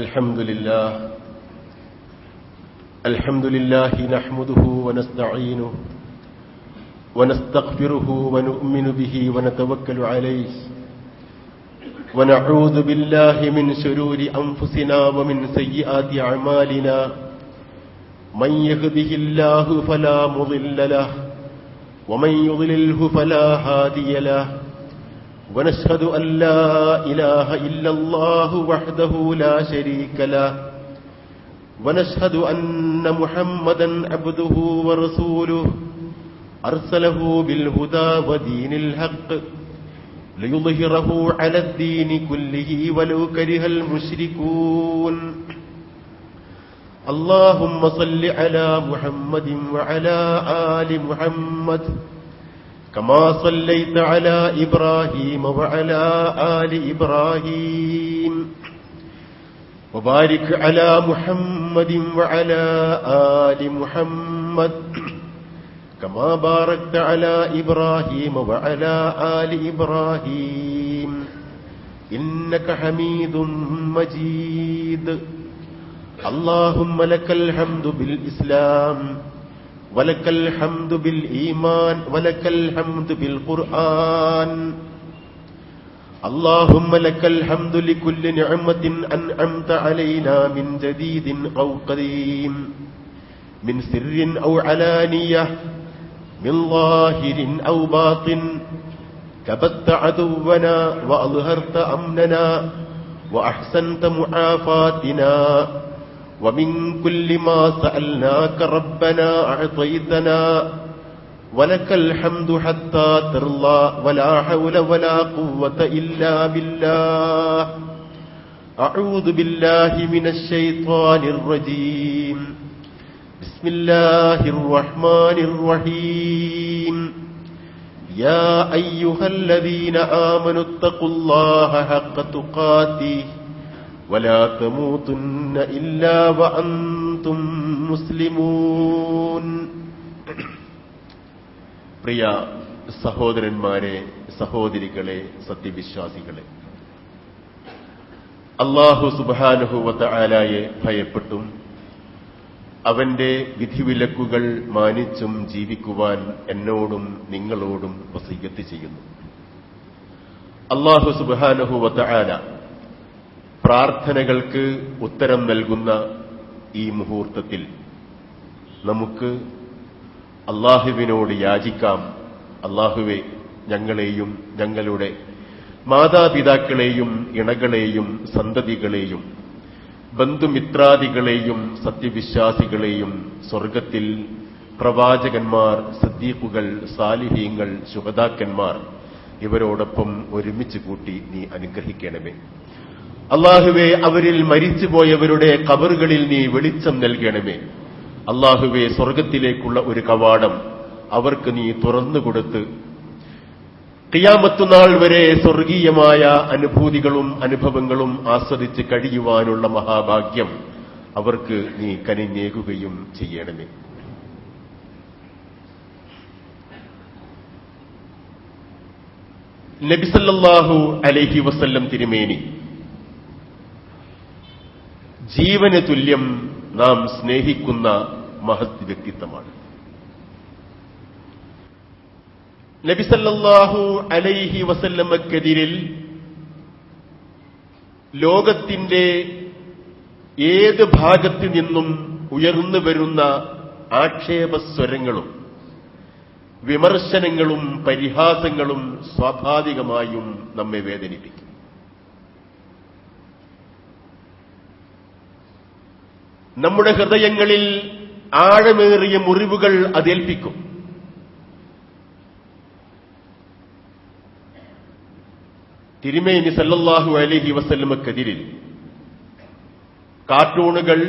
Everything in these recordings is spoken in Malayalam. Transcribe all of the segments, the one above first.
الحمد لله نحمده ونستعينه ونستغفره ونؤمن به ونتوكل عليه ونعوذ بالله من شرور أنفسنا ومن سيئات أعمالنا من يهده الله فلا مضل له ومن يضلله فلا هادي له ونشهد أن لا إله إلا الله وحده لا شريك له ونشهد أن محمدا عبده ورسوله أرسله بالهدى ودين الحق ليظهره على الدين كله ولو كره المشركون اللهم صل على محمد وعلى آل محمد كما صليت على إبراهيم وعلى آل إبراهيم وبارك على محمد وعلى آل محمد كما باركت على إبراهيم وعلى آل إبراهيم إنك حميد مجيد اللهم لك الحمد بالإسلام ولك الحمد بالإيمان ولك الحمد بالقرآن اللهم لك الحمد لكل نعمة أنعمت علينا من جديد أو قديم من سر أو علانية من ظاهر أو باطن كبت عدونا وأظهرت أمننا وأحسنت معافاتنا ومن كل ما سألناك ربنا أعطيتنا ولك الحمد حتى ترضى ولا حول ولا قوة إلا بالله أعوذ بالله من الشيطان الرجيم بسم الله الرحمن الرحيم يا أيها الذين آمنوا اتقوا الله حق تقاته ولا تموتن إلا وأنتم مسلمون. പ്രിയ സഹോദരന്മാരെ, സഹോദരികളെ, സത്യവിശ്വാസികളെ, അല്ലാഹു സുബ്ഹാനഹു വ തആലയെ ഭയപ്പെട്ടും അവന്റെ വിധിവിലക്കുകൾ മാനിച്ചും ജീവിക്കുവാൻ എന്നോടും നിങ്ങളോടും വസിയ്യത്ത് ചെയ്യുന്നു. അല്ലാഹു സുബ്ഹാനഹു വ തആല പ്രാർത്ഥനകൾക്ക് ഉത്തരം നൽകുന്ന ഈ മുഹൂർത്തത്തിൽ നമുക്ക് അല്ലാഹുവിനോട് യാചിക്കാം. അല്ലാഹുവേ, ഞങ്ങളെയും ഞങ്ങളുടെ മാതാപിതാക്കളെയും ഇണകളെയും സന്തതികളെയും ബന്ധുമിത്രാദികളെയും സത്യവിശ്വാസികളെയും സ്വർഗത്തിൽ പ്രവാചകന്മാർ, സിദ്ദീഖുകൾ, സാലിഹീങ്ങൾ, ശുഹദാക്കന്മാർ ഇവരോടൊപ്പം ഒരുമിച്ച് കൂട്ടി നീ അനുഗ്രഹിക്കണമേ. അല്ലാഹുവേ, അവരിൽ മരിച്ചുപോയവരുടെ ഖബറുകളിൽ നീ വെളിച്ചം നൽകണമേ. അല്ലാഹുവേ, സ്വർഗത്തിലേക്കുള്ള ഒരു കവാടം അവർക്ക് നീ തുറന്നുകൊടുത്ത് ഖിയാമത്ത് നാൾ വരെ സ്വർഗീയമായ അനുഭൂതികളും അനുഭവങ്ങളും ആസ്വദിച്ച് കഴിയുവാനുള്ള മഹാഭാഗ്യം അവർക്ക് നീ കനിഞ്ഞേകുകയും ചെയ്യണമേ. നബി സല്ലല്ലാഹു അലൈഹി വസല്ലം തിരുമേനി ജീവന് തുല്യം നാം സ്നേഹിക്കുന്ന മഹത് വ്യക്തിത്വമാണ്. നബി സല്ലല്ലാഹു അലൈഹി വസല്ലമക്കെതിരിൽ ലോകത്തിന്റെ ഏത് ഭാഗത്തു നിന്നും ഉയർന്നു വരുന്ന ആക്ഷേപസ്വരങ്ങളും വിമർശനങ്ങളും പരിഹാസങ്ങളും സ്വാഭാവികമായും നമ്മെ വേദനിപ്പിക്കും. നമ്മുടെ ഹൃദയങ്ങളിൽ ആഴമേറിയ മുറിവുകൾ അതേൽപ്പിക്കും. തിരുമേനി സല്ലല്ലാഹു അലൈഹി വസല്ലമക്കെതിരിൽ കാർട്ടൂണുകൾ,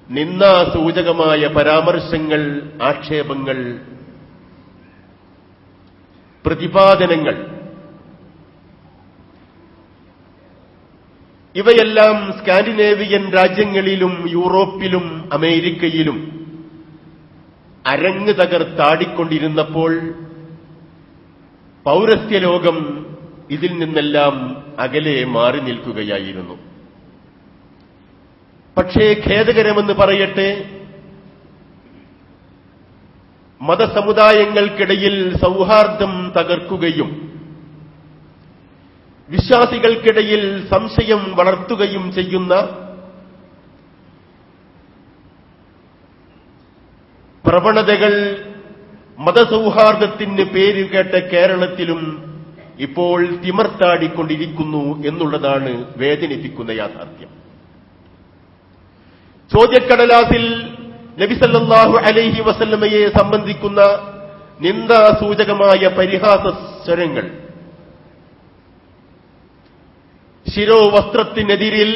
നിന്ദാസൂചകമായ പരാമർശങ്ങൾ, ആക്ഷേപങ്ങൾ, പ്രതിപാദനങ്ങൾ ഇവയെല്ലാം സ്കാൻഡിനേവിയൻ രാജ്യങ്ങളിലും യൂറോപ്പിലും അമേരിക്കയിലും അരങ്ങ് തകർത്താടിക്കൊണ്ടിരുന്നപ്പോൾ പൗരസ്ത്യലോകം ഇതിൽ നിന്നെല്ലാം അകലെ മാറി നിൽക്കുകയായിരുന്നു. പക്ഷേ ഖേദകരമെന്ന് പറയട്ടെ, മതസമുദായങ്ങൾക്കിടയിൽ സൗഹാർദ്ദം തകർക്കുകയും വിശ്വാസികൾക്കിടയിൽ സംശയം വളർത്തുകയും ചെയ്യുന്ന പ്രവണതകൾ മതസൗഹാർദ്ദത്തിന് പേരുകേട്ട കേരളത്തിലും ഇപ്പോൾ തിമർത്താടിക്കൊണ്ടിരിക്കുന്നു എന്നുള്ളതാണ് വേദനിപ്പിക്കുന്ന യാഥാർത്ഥ്യം. ചോദ്യക്കടലാസിൽ നബി സല്ലല്ലാഹു അലൈഹി വസല്ലമയെ സംബന്ധിക്കുന്ന നിന്ദാസൂചകമായ പരിഹാസ സ്വരങ്ങൾ, ശിരോവസ്ത്രത്തിനെതിരിൽ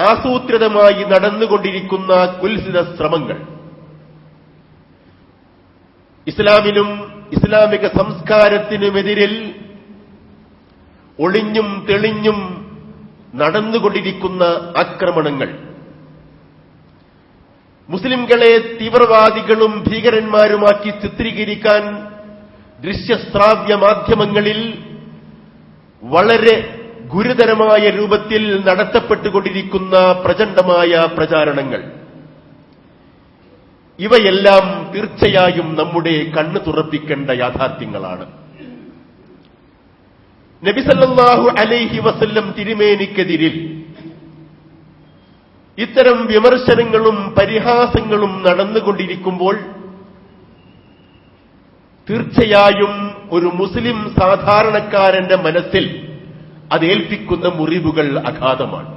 ആസൂത്രിതമായി നടന്നുകൊണ്ടിരിക്കുന്ന കുൽസിത ശ്രമങ്ങൾ, ഇസ്ലാമിനും ഇസ്ലാമിക സംസ്കാരത്തിനുമെതിരിൽ ഒളിഞ്ഞും തെളിഞ്ഞും നടന്നുകൊണ്ടിരിക്കുന്ന ആക്രമണങ്ങൾ, മുസ്ലിംകളെ തീവ്രവാദികളും ഭീകരന്മാരുമാക്കി ചിത്രീകരിക്കാൻ ദൃശ്യശ്രാവ്യ മാധ്യമങ്ങളിൽ വളരെ ഗുരുതരമായ രൂപത്തിൽ നടത്തപ്പെട്ടുകൊണ്ടിരിക്കുന്ന പ്രചണ്ഡമായ പ്രചാരണങ്ങൾ, ഇവയെല്ലാം തീർച്ചയായും നമ്മുടെ കണ്ണ് തുറപ്പിക്കേണ്ട യാഥാർത്ഥ്യങ്ങളാണ്. നബി സല്ലല്ലാഹു അലൈഹി വസല്ലം തിരുമേനിക്കെതിരിൽ ഇത്തരം വിമർശനങ്ങളും പരിഹാസങ്ങളും നടന്നുകൊണ്ടിരിക്കുമ്പോൾ തീർച്ചയായും ഒരു മുസ്ലിം സാധാരണക്കാരന്റെ മനസ്സിൽ അതേൽപ്പിക്കുന്ന മുറിവുകൾ അഗാധമാണ്.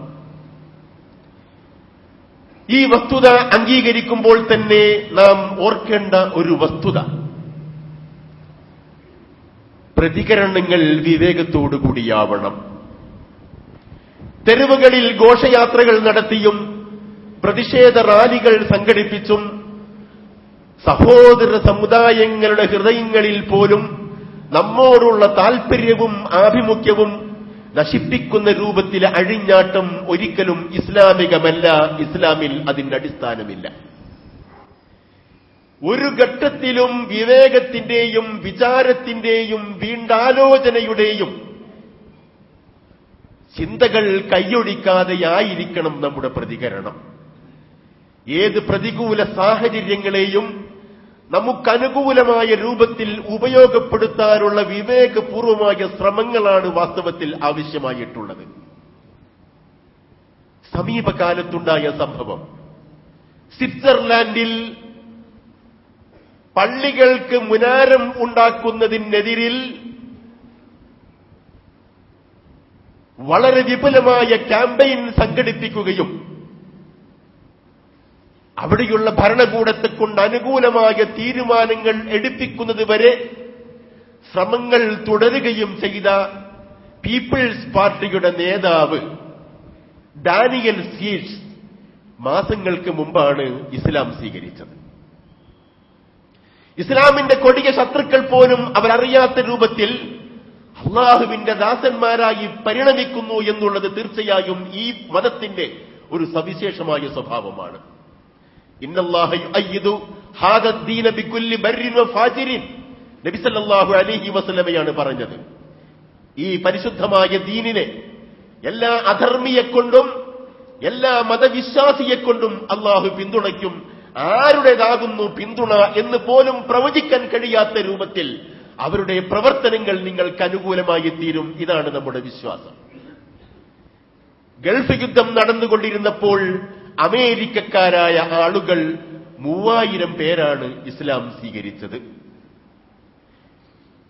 ഈ വസ്തുത അംഗീകരിക്കുമ്പോൾ തന്നെ നാം ഓർക്കേണ്ട ഒരു വസ്തുത, പ്രതികരണങ്ങൾ വിവേകത്തോടുകൂടിയാവണം. തെരുവുകളിൽ ഘോഷയാത്രകൾ നടത്തിയും പ്രതിഷേധ റാലികൾ സംഘടിപ്പിച്ചും സഹോദര സമുദായങ്ങളുടെ ഹൃദയങ്ങളിൽ പോലും നമ്മോടുള്ള താൽപര്യവും ആഭിമുഖ്യവും നശിപ്പിക്കുന്ന രൂപത്തിൽ അഴിഞ്ഞാട്ടം ഒരിക്കലും ഇസ്ലാമികമല്ല. ഇസ്ലാമിൽ അതിന്റെ അടിസ്ഥാനമില്ല. ഒരു ഘട്ടത്തിലും വിവേകത്തിന്റെയും വിചാരത്തിന്റെയും വീണ്ടാലോചനയുടെയും ചിന്തകൾ കൈയൊഴിക്കാതെയായിരിക്കണം നമ്മുടെ പ്രതികരണം. ഏത് പ്രതികൂല സാഹചര്യങ്ങളെയും നമുക്കനുകൂലമായ രൂപത്തിൽ ഉപയോഗപ്പെടുത്താനുള്ള വിവേകപൂർവമായ ശ്രമങ്ങളാണ് വാസ്തവത്തിൽ ആവശ്യമായിട്ടുള്ളത്. സമീപകാലത്തുണ്ടായ സംഭവം, സ്വിറ്റ്സർലാൻഡിൽ പള്ളികൾക്ക് മുനാരം ഉണ്ടാക്കുന്നതിനെതിരിൽ വളരെ വിപുലമായ ക്യാമ്പയിൻ സംഘടിപ്പിക്കുകയും അവിടെയുള്ള ഭരണകൂടത്തെ കൊണ്ട് അനുകൂലമായ തീരുമാനങ്ങൾ എടുപ്പിക്കുന്നതുവരെ ശ്രമങ്ങൾ തുടരുകയും ചെയ്ത പീപ്പിൾസ് പാർട്ടിയുടെ നേതാവ് ഡാനിയൽ സീൽസ് മാസങ്ങൾക്ക് മുമ്പാണ് ഇസ്ലാം സ്വീകരിച്ചത്. ഇസ്ലാമിന്റെ കൊടിയ ശത്രുക്കൾ പോലും അവരറിയാത്ത രൂപത്തിൽ അള്ളാഹുവിന്റെ ദാസന്മാരായി പരിണമിക്കുന്നു എന്നുള്ളത് തീർച്ചയായും ഈ മതത്തിന്റെ ഒരു സവിശേഷമായ സ്വഭാവമാണ്. ഇന്നല്ലാഹ യുഅയ്യിദു ഹാദാ ദീന ബികുല്ലി ബർരിൻ വഫാജിരിൻ, നബി സല്ലല്ലാഹു അലൈഹി വസല്ലമയാണ് പറഞ്ഞത്. ഈ പരിശുദ്ധമായ ദീനിനെ എല്ലാ അധർമ്മിയെക്കൊണ്ടും എല്ലാ മതവിശ്വാസിയെക്കൊണ്ടും അള്ളാഹു പിന്തുണയ്ക്കും. ആരുടേതാകുന്നു പിന്തുണ എന്ന് പോലും പ്രവചിക്കാൻ കഴിയാത്ത രൂപത്തിൽ അവരുടെ പ്രവർത്തനങ്ങൾ നിങ്ങൾക്ക് അനുകൂലമായി തീരും. ഇതാണ് നമ്മുടെ വിശ്വാസം. ഗൾഫ് യുദ്ധം നടന്നുകൊണ്ടിരുന്നപ്പോൾ അമേരിക്കക്കാരായ ആളുകൾ 3000 പേരാണ് ഇസ്ലാം സ്വീകരിച്ചത്.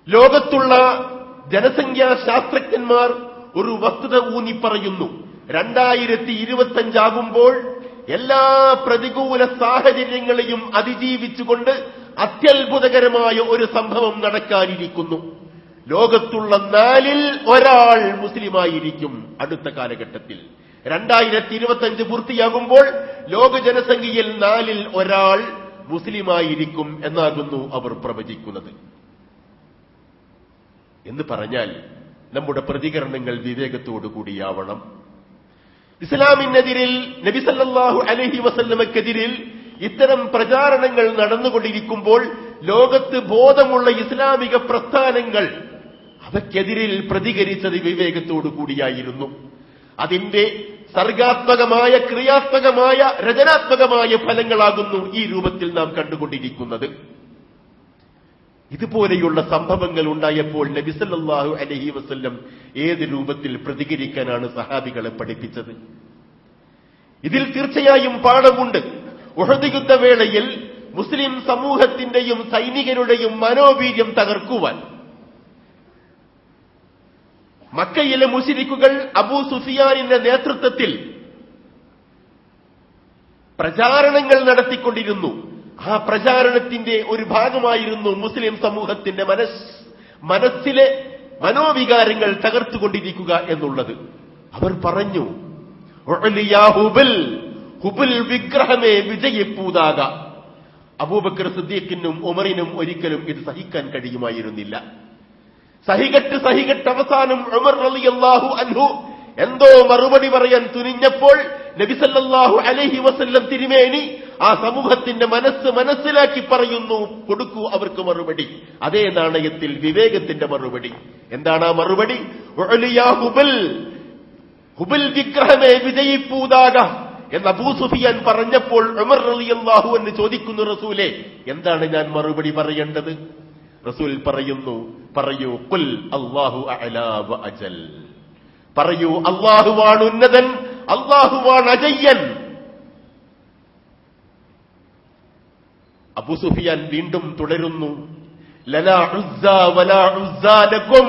ലോകത്തുള്ള ജനസംഖ്യാ ശാസ്ത്രജ്ഞന്മാർ ഒരു വസ്തുത ഊന്നി പറയുന്നു. 2025 ആകുമ്പോൾ എല്ലാ പ്രതികൂല സാഹചര്യങ്ങളെയും അതിജീവിച്ചുകൊണ്ട് അത്യത്ഭുതകരമായ ഒരു സംഭവം നടക്കാനിരിക്കുന്നു. ലോകത്തുള്ള 4-ൽ 1 മുസ്ലിമായിരിക്കും അടുത്ത കാലഘട്ടത്തിൽ. 2025 പൂർത്തിയാകുമ്പോൾ ലോക ജനസംഖ്യയിൽ 4-ൽ 1 മുസ്ലിമായിരിക്കും എന്നാകുന്നു അവർ പ്രവചിക്കുന്നത്. എന്ന് പറഞ്ഞാൽ നമ്മുടെ പ്രതികരണങ്ങൾ വിവേകത്തോടുകൂടിയാവണം. ഇസ്ലാമിനെതിരിൽ, നബി സല്ലല്ലാഹു അലൈഹി വസല്ലമക്കെതിരിൽ ഇത്തരം പ്രചാരണങ്ങൾ നടന്നുകൊണ്ടിരിക്കുമ്പോൾ ലോകത്ത് ബോധമുള്ള ഇസ്ലാമിക പ്രസ്ഥാനങ്ങൾ അവയ്ക്കെതിരിൽ പ്രതികരിച്ചത് വിവേകത്തോടു കൂടിയായിരുന്നു. അതിന്റെ സർഗാത്മകമായ, ക്രിയാത്മകമായ, രചനാത്മകമായ ഫലങ്ങളാകുന്നു ഈ രൂപത്തിൽ നാം കണ്ടുകൊണ്ടിരിക്കുന്നത്. ഇതുപോലെയുള്ള സംഭവങ്ങൾ ഉണ്ടായപ്പോൾ നബി സല്ലല്ലാഹു അലൈഹി വസല്ലം ഏത് രൂപത്തിൽ പ്രതികരിക്കാനാണ് സഹാബികളെ പഠിപ്പിച്ചത്? ഇതിൽ തീർച്ചയായും പാഠമുണ്ട്. ഉഹദ് യുദ്ധവേളയിൽ മുസ്ലിം സമൂഹത്തിന്റെയും സൈനികരുടെയും മനോവീര്യം തകർക്കുവാൻ മക്കയിലെ മുശ്രിക്കുകൾ അബൂ സുഫിയാനിന്റെ നേതൃത്വത്തിൽ പ്രചാരണങ്ങൾ നടത്തിക്കൊണ്ടിരുന്നു. ആ പ്രചാരണത്തിന്റെ ഒരു ഭാഗമായിരുന്നു മുസ്ലിം സമൂഹത്തിന്റെ മനസ്സിലെ മനോവികാരങ്ങൾ തകർത്തുകൊണ്ടിരിക്കുക എന്നുള്ളത്. അവർ പറഞ്ഞു, ഹുബൽ വിഗ്രഹമേ വിജയിപ്പൂതാക. അബൂബക്കർ സിദ്ദീഖിനും ഉമറിനും ഒരിക്കലും ഇത് സഹിക്കാൻ കഴിയുമായിരുന്നില്ല. സഹികെട്ട് അവസാനം ഉമർ റളിയല്ലാഹു അൻഹു എന്തോ മറുപടി പറയാൻ തുനിഞ്ഞപ്പോൾ നബി സല്ലല്ലാഹു അലൈഹി വസല്ലം തിരുമേനി ആ സമൂഹത്തിന്റെ മനസ്സിലാക്കി പറയുന്നു, കൊടുക്കൂ അവർക്ക് മറുപടി. അതേ നാണയത്തിൽ വിവേകത്തിന്റെ മറുപടി. എന്താണ് ആ മറുപടി? ഹുബൽ വിഗ്രഹമേ വിജയിപ്പൂതാക എന്ന് അബൂ സുഫിയാൻ പറഞ്ഞപ്പോൾ ഉമർ റളിയല്ലാഹു അൻഹു ചോദിക്കുന്നു, റസൂലേ, എന്താണ് ഞാൻ മറുപടി പറയേണ്ടത്? റസൂൽ പറയുന്നു, പറയൂ, ഖുൽ അല്ലാഹു അഅലാ വ അജൽ. പറയൂ, അല്ലാഹുവാണ് ഉന്നതൻ, അല്ലാഹുവാണ് അജയ്യൻ. അബൂ സുഫിയാൻ വീണ്ടും തുടരുന്നു, ലനാ ഉസ്സ വലാ ഉസ്സ ലക്കും.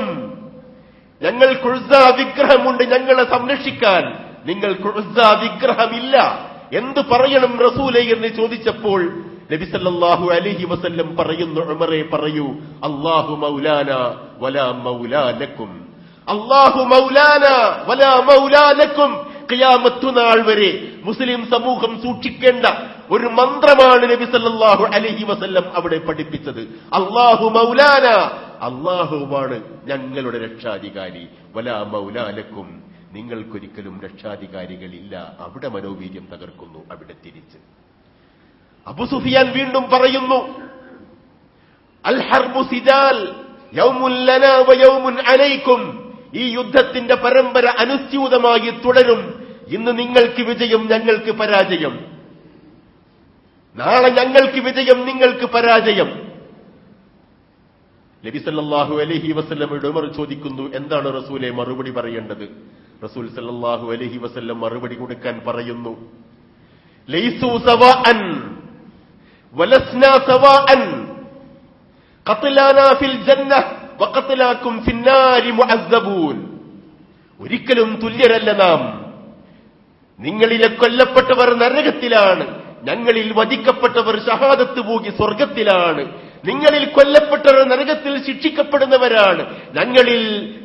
ഞങ്ങൾക്ക് ഉസ്സ വിഗ്രഹമുണ്ട് ഞങ്ങളെ സംരക്ഷിക്കാൻ, നിങ്ങൾക്ക് ഉസ്സ വിഗ്രഹമില്ല. എന്തു പറയണം റസൂലേ എന്ന് ചോദിച്ചപ്പോൾ നബി സല്ലല്ലാഹു അലൈഹി വസല്ലം പറയുന്നു, ഉമറേ പറയൂ, അല്ലാഹു മൗലാന വലാ മൗലാ ലക്കും. അല്ലാഹു മൗലാന വലാ മൗലാ ലക്കും. ഖിയാമത്ത് നാൾ വരെ മുസ്ലിം സമൂഹം സൂക്ഷിക്കേണ്ട ഒരു മന്ത്രമാണ് നബി സല്ലല്ലാഹു അലൈഹി വസല്ലം അവിടെ പഠിപ്പിച്ചത്. അല്ലാഹു മൗലാന, അല്ലാഹുവാണ് ഞങ്ങളുടെ രക്ഷാധികാരി. വലാ മൗലാ ലക്കും, നിങ്ങൾക്കൊരിക്കലും രക്ഷാധികാരികളില്ല. അവിടെ മനോവീര്യം തകർക്കുന്നു. അവിടെ തിരിച്ച് അബൂ സുഫിയാൻ വീണ്ടും പറയുന്നു, അൽ ഹർബു സിജാൽ യൗമുൻ ലനാ വ യൗമുൻ അലൈക്കും. ഈ യുദ്ധത്തിന്റെ പരമ്പര അനുസ്യൂതമായി തുടരും. ഇന്ന് നിങ്ങൾക്ക് വിജയം, ഞങ്ങൾക്ക് പരാജയം. നാളെ ഞങ്ങൾക്ക് വിജയം, നിങ്ങൾക്ക് പരാജയം. നബി സല്ലല്ലാഹു അലൈഹി വസല്ലമയുടെ ഉമർ ചോദിക്കുന്നു, എന്താണ് റസൂലെ മറുപടി പറയേണ്ടത്? റസൂൽ സല്ലല്ലാഹു അലൈഹി വസല്ലം മറുപടി കൊടുക്കാൻ പറയുന്നു, ലൈസു സവാഅൻ വലസ്നാ സവാഅൻ ഖത്ലാനാ ഫിൽ ജന്നഹ വഖത്ലാകും ഫിന്നാരി മുഅസ്സബൂൻ. ഒരിക്കലും തുല്യരല്ല നാം. നിങ്ങളിലെ കൊല്ലപ്പെട്ടവർ നരകത്തിലാണ്, ഞങ്ങളിൽ വധിക്കപ്പെട്ടവർ ഷഹാദത്ത് പോകി സ്വർഗത്തിലാണ്. നിങ്ങളിൽ കൊല്ലപ്പെട്ടവർ നരകത്തിൽ ശിക്ഷിക്കപ്പെടുന്നവരാണ്, ഞങ്ങളിൽ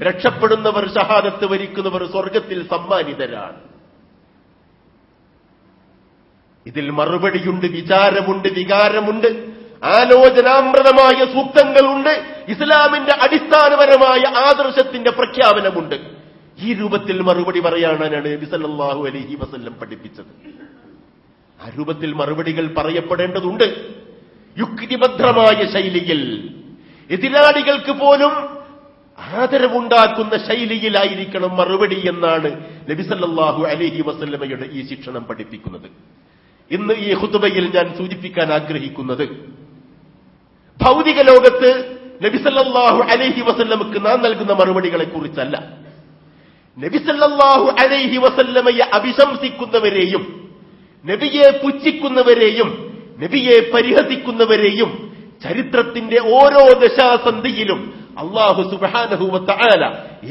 രക്ഷപ്പെടുന്നവർ ഷഹാദത്ത് വരിക്കുന്നവർ സ്വർഗത്തിൽ സമ്മാനിതരാണ്. ഇതിൽ മറുപടിയുണ്ട്, വിചാരമുണ്ട്, വികാരമുണ്ട്, ആലോചനാമൃതമായ സൂക്തങ്ങളുണ്ട്, ഇസ്ലാമിന്റെ അടിസ്ഥാനപരമായ ആദർശത്തിന്റെ പ്രഖ്യാപനമുണ്ട്. ഈ രൂപത്തിൽ മറുപടി പറയാനാണ് നബി സല്ലല്ലാഹു അലൈഹി വസല്ലം പഠിപ്പിച്ചത്. ആ രൂപത്തിൽ മറുപടികൾ പറയപ്പെടേണ്ടതുണ്ട്. യുക്തിഭദ്രമായ ശൈലിയിൽ, എതിരാളികൾക്ക് പോലും ആദരവുണ്ടാക്കുന്ന ശൈലിയിലായിരിക്കണം മറുപടി എന്നാണ് നബി സല്ലല്ലാഹു അലൈഹി വസല്ലമയുടെ ഈ ശിക്ഷണം പഠിപ്പിക്കുന്നത്. ഇന്ന് ഈ ഖുതുബയിൽ ഞാൻ സൂചിപ്പിക്കാൻ ആഗ്രഹിക്കുന്നത്, ഭൗതിക ലോകത്ത് നബി സല്ലല്ലാഹു അലൈഹി വസല്ലമക്ക് നാം നൽകുന്ന മറുപടികളെ കുറിച്ചല്ല. നബി സല്ലല്ലാഹു അലൈഹി വസല്ലമയെ അഭിശംസിക്കുന്നവരെയും നബിയെ പുച്ഛിക്കുന്നവരെയും നബിയെ പരിഹസിക്കുന്നവരെയും ചരിത്രത്തിന്റെ ഓരോ ദശാസന്ധിയിലും അല്ലാഹു സുബ്ഹാനഹു വ തആല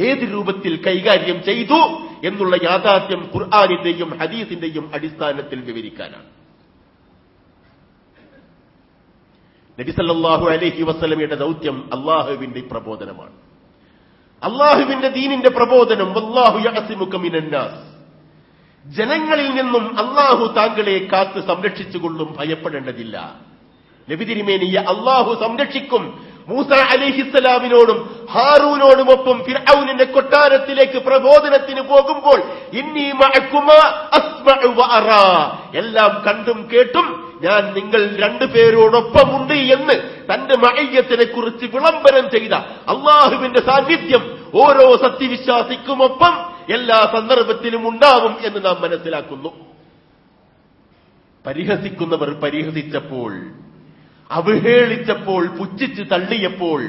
ഏത് രൂപത്തിൽ കൈകാര്യം ചെയ്തു എന്നുള്ള യാഥാർത്ഥ്യം ഖുർആനിന്റെയും ഹദീസിന്റെയും അടിസ്ഥാനത്തിൽ വിവരിക്കാനാണ്. നബി സല്ലല്ലാഹു അലൈഹി വസല്ലമയുടെ ദൗത്യം അല്ലാഹുവിന്റെ പ്രബോധനമാണ്, അല്ലാഹുവിന്റെ ദീനിന്റെ പ്രബോധനം. വല്ലാഹു യഅസിമുക മിനന്നാസ്. ജനങ്ങളിൽ നിന്നും അല്ലാഹു താങ്കളെ കാത്ത് സംരക്ഷിച്ചുകൊള്ളും, ഭയപ്പെടേണ്ടതില്ല. നബി തിരുമേനിയെ അല്ലാഹു സംരക്ഷിക്കും. മൂസ അലൈഹിസ്സലാമിനോടും ഹാറൂനോടുമൊപ്പം ഫിർഔനിന്റെ കൊട്ടാരത്തിലേക്ക് പ്രബോധനത്തിന് പോകുമ്പോൾ ഇന്നി മഅകുമാ അസ്മഉ വ അറാ, എല്ലാം കണ്ടും കേട്ടും ഞാൻ നിങ്ങൾ രണ്ടുപേരോടൊപ്പമുണ്ട് എന്ന് തന്റെ മഅയ്യത്തിനെ കുറിച്ച് വിളംബരം ചെയ്ത അല്ലാഹുവിന്റെ സാന്നിധ്യം ഓരോ സത്യവിശ്വാസിക്കുമൊപ്പം എല്ലാ സന്ദർഭത്തിലും ഉണ്ടാവും എന്ന് നാം മനസ്സിലാക്കുന്നു. പരിഹസിക്കുന്നവർ പരിഹസിച്ചപ്പോൾ, അവഹേളിച്ചപ്പോൾ, പുച്ഛിച്ച് തള്ളിയപ്പോൾ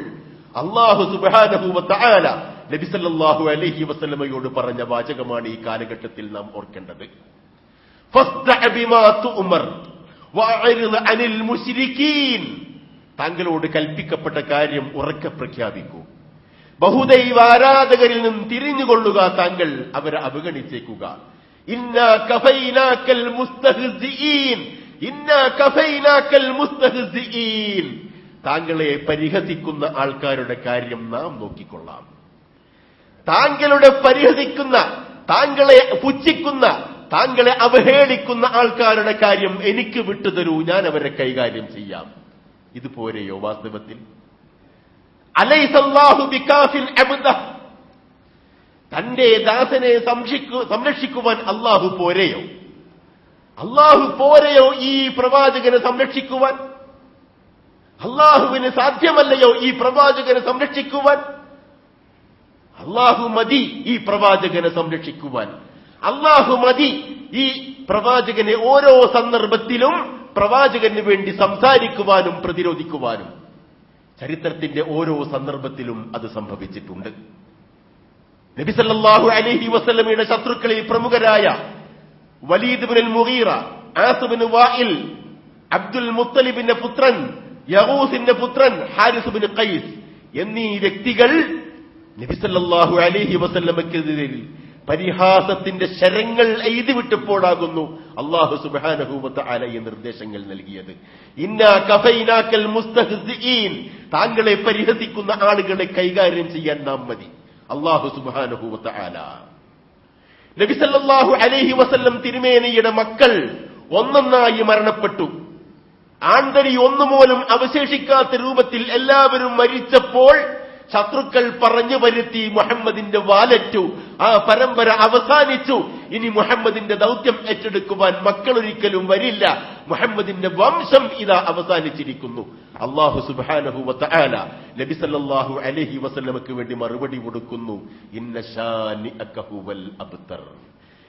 അല്ലാഹു സുബ്ഹാനഹു വ തആല നബി സല്ലല്ലാഹു അലൈഹി വസല്ലമയോട് പറഞ്ഞ വാചകമാണ് ഈ കാലഘട്ടത്തിൽ നാം ഓർക്കേണ്ടത്. ഫസ്ദഅ ബിമാ തുഅ്മർ വഅരിദ് അനിൽ മുശ്രികീൻ. താങ്കളോട് കൽപ്പിക്കപ്പെട്ട കാര്യം ഉറക്കെ പ്രഖ്യാപിക്കൂ. ബഹുദൈവ ആരാധകരിൽ നിന്നും തിരിഞ്ഞുകൊള്ളുക. താങ്കൾ അവരെ അവഗണിച്ചേക്കുക. ഇന്നാ കഫൈനാക്കൽ മുസ്തഹ്സിഈൻ, ഇന്നാ കഫൈനാക്കൽ മുസ്തഹ്സിഈൻ. താങ്കളെ പരിഹസിക്കുന്ന ആൾക്കാരുടെ കാര്യം നാം നോക്കിക്കൊള്ളാം. താങ്കളുടെ പരിഹസിക്കുന്ന, താങ്കളെ പുച്ഛിക്കുന്ന, താങ്കളെ അവഹേളിക്കുന്ന ആൾക്കാരുടെ കാര്യം എനിക്ക് വിട്ടുതരൂ, ഞാൻ അവരെ കൈകാര്യം ചെയ്യാം. ഇതുപോലെയോ വാസ്തവത്തിൽ? അലൈസല്ലാഹു ബികാഫിൻ അബ്ദഹ്. തന്റെ ദാസനെ സംരക്ഷിക്കുവാൻ അല്ലാഹു പോരെയോ? അല്ലാഹു പോരെയോ ഈ പ്രവാചകനെ സംരക്ഷിക്കുവാൻ? അല്ലാഹുവിന് സാധ്യമല്ലയോ ഈ പ്രവാചകനെ സംരക്ഷിക്കുവാൻ? അല്ലാഹു മതി ഈ പ്രവാചകനെ സംരക്ഷിക്കുവാൻ. അല്ലാഹു മതി ഈ പ്രവാചകനെ ഓരോ സന്ദർഭത്തിലും പ്രവാചകന് വേണ്ടി സംസാരിക്കുവാനും പ്രതിരോധിക്കുവാനും. ചരിത്രത്തിന്റെ ഓരോ സന്ദർഭത്തിലും അത് സംഭവിച്ചിട്ടുണ്ട്. നബി സല്ലല്ലാഹു അലൈഹി വസല്ലമയുടെ ശത്രുക്കളിൽ പ്രമുഖരായ വലീദ് ഇബ്നുൽ മുഗീറ, ആസ് ഇബ്നു വാഇൽ, അബ്ദുൽ മുത്തലിബിന്റെ പുത്രൻ, യഗൂസിന്റെ പുത്രൻ ഹാരിസ് ഇബ്നു ഖൈസ് എന്നീ വ്യക്തികൾ നബി സല്ലല്ലാഹു അലൈഹി വസല്ലമയ്ക്കെതിരെ പരിഹാസത്തിന്റെ ശരങ്ങൾ എഴുതിവിട്ടപ്പോഴാകുന്നു അല്ലാഹു സുബ്ഹാനഹു വ തആല ഈ നിർദ്ദേശങ്ങൾ നൽകിയത്. ഇന്നാ കഫൈനാക്കൽ മുസ്തഹ്സിഈൻ. താങ്കളെ പരിഹസിക്കുന്ന ആളുകളെ കൈകാര്യം ചെയ്യാൻ നാം മതി. അല്ലാഹു സുബ്ഹാനഹു വ തആല. നബി സല്ലല്ലാഹു അലൈഹി വസല്ലം തിരുമേനിയുടെ മക്കൾ ഒന്നൊന്നായി മരണപ്പെട്ടു. ആൺതരി ഒന്നുപോലും അവശേഷിക്കാത്ത രൂപത്തിൽ എല്ലാവരും മരിച്ചപ്പോൾ ശത്രുക്കൾ പറഞ്ഞു വരുത്തി മുഹമ്മദിന്റെ വാലറ്റു, ആ പരമ്പര അവസാനിച്ചു. ഇനി മുഹമ്മദിന്റെ ദൗത്യം ഏറ്റെടുക്കുവാൻ മക്കൾ ഒരിക്കലും വരില്ല. മുഹമ്മദിന്റെ വംശം ഇതാ അവസാനിച്ചിരിക്കുന്നു. അല്ലാഹു സുബ്ഹാനഹു വ തആല നബി സല്ലല്ലാഹു അലൈഹി വസല്ലമക്ക് വേണ്ടി മറുപടി കൊടുക്കുന്നു. ഇന്ന ശാനിഅക ഹുവൽ അബ്തർ,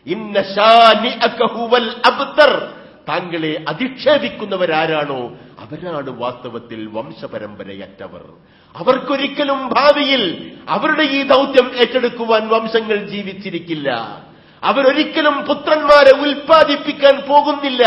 ഇന്ന ശാനിഅക ഹുവൽ അബ്തർ. താങ്കളെ അധിക്ഷേപിക്കുന്നവരാരാണോ അവരാണ് വാസ്തവത്തിൽ വംശപരമ്പരയറ്റവർ. അവർക്കൊരിക്കലും ഭാവിയിൽ അവരുടെ ഈ ദൗത്യം ഏറ്റെടുക്കുവാൻ വംശങ്ങൾ ജീവിച്ചിരിക്കില്ല. അവരൊരിക്കലും പുത്രന്മാരെ ഉൽപ്പാദിപ്പിക്കാൻ പോകുന്നില്ല.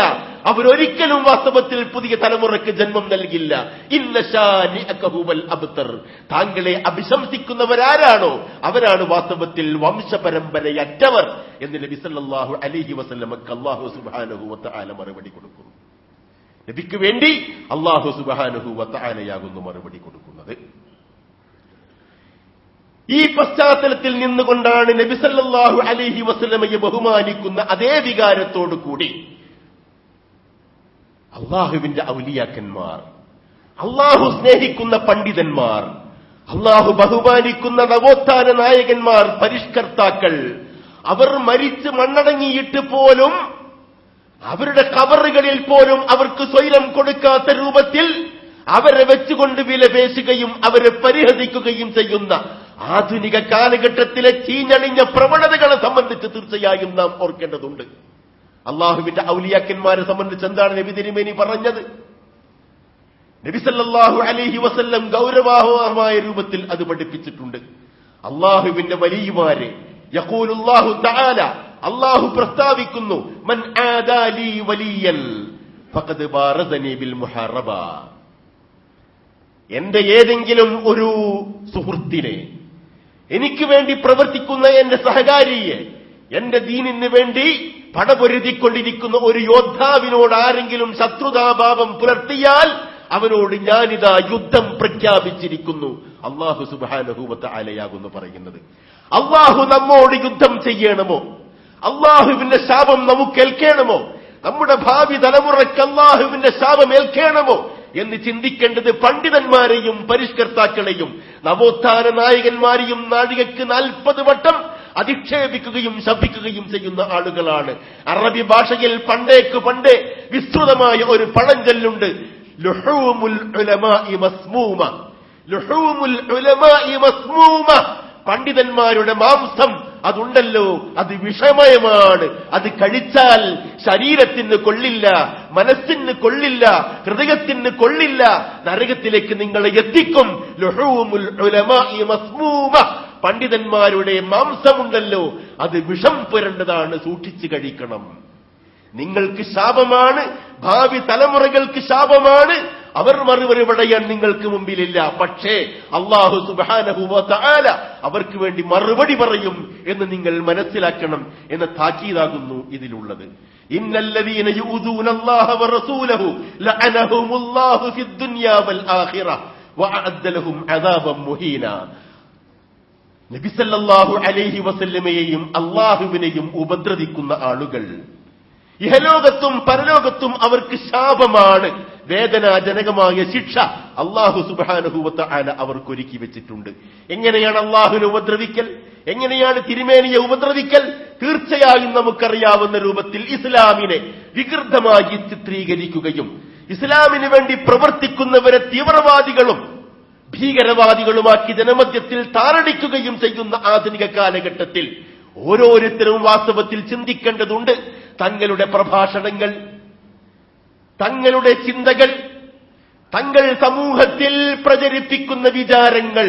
അവരൊരിക്കലും വാസ്തവത്തിൽ പുതിയ തലമുറയ്ക്ക് ജന്മം നൽകില്ല. ഇന്ന ശാനിഅക ഹുവൽ അബ്തർ. താങ്കളെ അഭിശംസിക്കുന്നവരാരാണോ അവരാണ് വാസ്തവത്തിൽ വംശപരമ്പരയറ്റവർ എന്ന് നബി സല്ലല്ലാഹു അലൈഹി വസല്ലമക്ക് അല്ലാഹു സുബ്ഹാനഹു വ തആല മറുപടി കൊടുക്കുന്നു. നബിക്ക് വേണ്ടി അല്ലാഹു സുബ്ഹാനഹു വ തആലയാകുന്നു മറുപടി കൊടുക്കുന്നത്. ഈ പശ്ചാത്തലത്തിൽ നിന്നുകൊണ്ടാണ് നബി സല്ലല്ലാഹു അലൈഹി വസല്ലമയെ ബഹുമാനിക്കുന്ന അതേ വികാരത്തോടു കൂടി അള്ളാഹുവിന്റെ ഔലിയാക്കന്മാർ, അള്ളാഹു സ്നേഹിക്കുന്ന പണ്ഡിതന്മാർ, അള്ളാഹു ബഹുമാനിക്കുന്ന നവോത്ഥാന നായകന്മാർ, പരിഷ്കർത്താക്കൾ, അവർ മരിച്ച് മണ്ണടങ്ങിയിട്ട് പോലും അവരുടെ ഖബറുകളിൽ പോലും അവർക്ക് സ്വൈരം കൊടുക്കാത്ത രൂപത്തിൽ അവരെ വെച്ചുകൊണ്ട് വിലപേശുകയും അവരെ പരിഹസിക്കുകയും ചെയ്യുന്ന ആധുനിക കാലഘട്ടത്തിലെ ചീഞ്ഞണിഞ്ഞ പ്രവണതകളെ സംബന്ധിച്ച് തീർച്ചയായും നാം ഓർക്കേണ്ടതുണ്ട്. അള്ളാഹുവിന്റെ ഔലിയാക്കന്മാരെ സംബന്ധിച്ച് എന്താണ് നബി തിരുമേനി പറഞ്ഞത്? നബി സല്ലല്ലാഹു അലൈഹി വസല്ലം ഗൗരവമായ രൂപത്തിൽ അത് പഠിപ്പിച്ചിട്ടുണ്ട്. അള്ളാഹുവിന്റെ വലിയമാരെ യഖൂലുല്ലാഹു തആല, അള്ളാഹു പ്രസ്താവിക്കുന്നു, മൻ ആദാലി വലിയൻ ഫഖദ് ബാറസനി ബിൽ മുഹറബ. എന്റെ ഏതെങ്കിലും ഒരു സുഹൃത്തിനെ, എനിക്ക് വേണ്ടി പ്രവർത്തിക്കുന്ന എന്റെ സഹകാരിയെ, എന്റെ ദീനിന് വേണ്ടി പടപൊരുതിക്കൊണ്ടിരിക്കുന്ന ഒരു യോദ്ധാവിനോട് ആരെങ്കിലും ശത്രുതാഭാവം പുലർത്തിയാൽ അവനോട് ഞാനിതാ യുദ്ധം പ്രഖ്യാപിച്ചിരിക്കുന്നു. അല്ലാഹു സുബ്ഹാനഹു വ തആലയാകുന്നു പറയുന്നത്. അല്ലാഹു നമ്മോട് യുദ്ധം ചെയ്യണമോ? അല്ലാഹുവിന്റെ ശാപം നമുക്ക് ഏൽക്കണമോ? നമ്മുടെ ഭാവി തലമുറയ്ക്ക് അല്ലാഹുവിന്റെ ശാപം ഏൽക്കണമോ എന്ന് ചിന്തിക്കേണ്ടത് പണ്ഡിതന്മാരെയും പരിഷ്കർത്താക്കളെയും നവോത്ഥാന നായകന്മാരെയും നാഴികയ്ക്ക് 40 വട്ടം അധിക്ഷേപിക്കുകയും ശപിക്കുകയും ചെയ്യുന്ന ആളുകളാണ്. അറബി ഭാഷയിൽ പണ്ടേക്ക് പണ്ടേ വിസ്തൃതമായ ഒരു പഴഞ്ചൊല്ലുണ്ട്, ലുഹൂമുൽ ഉലമാഇ മസ്മൂമ. ലുഹൂമുൽ ഉലമാഇ മസ്മൂമ. പണ്ഡിതന്മാരുടെ മാംസം അതുണ്ടല്ലോ, അത് വിഷമയമാണ്. അത് കഴിച്ചാൽ ശരീരത്തിന് കൊള്ളില്ല, മനസ്സിന് കൊള്ളില്ല, ഹൃദയത്തിന് കൊള്ളില്ല, നരകത്തിലേക്ക് നിങ്ങളെ എത്തിക്കും. ലുഹൂമുൽ ഉലമാഇ മസ്മൂമ, പണ്ഡിതന്മാരുടെ മാംസമുണ്ടല്ലോ അത് വിഷം പുരണ്ടതാണ്, സൂക്ഷിച്ചു കഴിക്കണം. നിങ്ങൾക്ക് ശാപമാണ്, ഭാവി തലമുറകൾക്ക് ശാപമാണ്. അവർ മറുപടി പറയാൻ നിങ്ങൾക്ക് മുമ്പിലില്ല. പക്ഷേ അല്ലാഹു സുബ്ഹാനഹു വ തആല അവർക്ക് വേണ്ടി മറുപടി പറയും എന്ന് നിങ്ങൾ മനസ്സിലാക്കണം എന്ന താക്കീതാകുന്നു ഇതിലുള്ളത്. ഇന്നല്ലദീന യുഊദൂനല്ലാഹ വറസൂലഹു ലഅനഹുമുല്ലാഹു ഫിദ്ദുനിയാ വൽ ആഖിറ വഅഅദ്ദ ലഹും അദാബൻ മുഹീന. നബി സല്ലല്ലാഹു അലൈഹി വസല്ലമയെയും അല്ലാഹുവിനെയും ഉപദ്രവിക്കുന്ന ആളുകൾ ഇഹലോകത്തും പരലോകത്തും അവർക്ക് ശാപമാണ്, വേദനാജനകമായ ശിക്ഷ അല്ലാഹു സുബ്ഹാനഹു വ തആല അവർക്കൊരുക്കി വെച്ചിട്ടുണ്ട്. എങ്ങനെയാണ് അല്ലാഹുവിനെ ഉപദ്രവിക്കൽ? എങ്ങനെയാണ് തിരുമേനിയെ ഉപദ്രവിക്കൽ? തീർച്ചയായും നമുക്കറിയാവുന്ന രൂപത്തിൽ ഇസ്ലാമിനെ വികൃതമായി ചിത്രീകരിക്കുകയും ഇസ്ലാമിന് വേണ്ടി പ്രവർത്തിക്കുന്നവരെ തീവ്രവാദികളും ഭീകരവാദികളുമാക്കി ജനമധ്യത്തിൽ താറടിക്കുകയും ചെയ്യുന്ന ആധുനിക കാലഘട്ടത്തിൽ ഓരോരുത്തരും വാസ്തവത്തിൽ ചിന്തിക്കേണ്ടതുണ്ട്. തങ്ങളുടെ പ്രഭാഷണങ്ങൾ, തങ്ങളുടെ ചിന്തകൾ, തങ്ങൾ സമൂഹത്തിൽ പ്രചരിപ്പിക്കുന്ന വിചാരങ്ങൾ,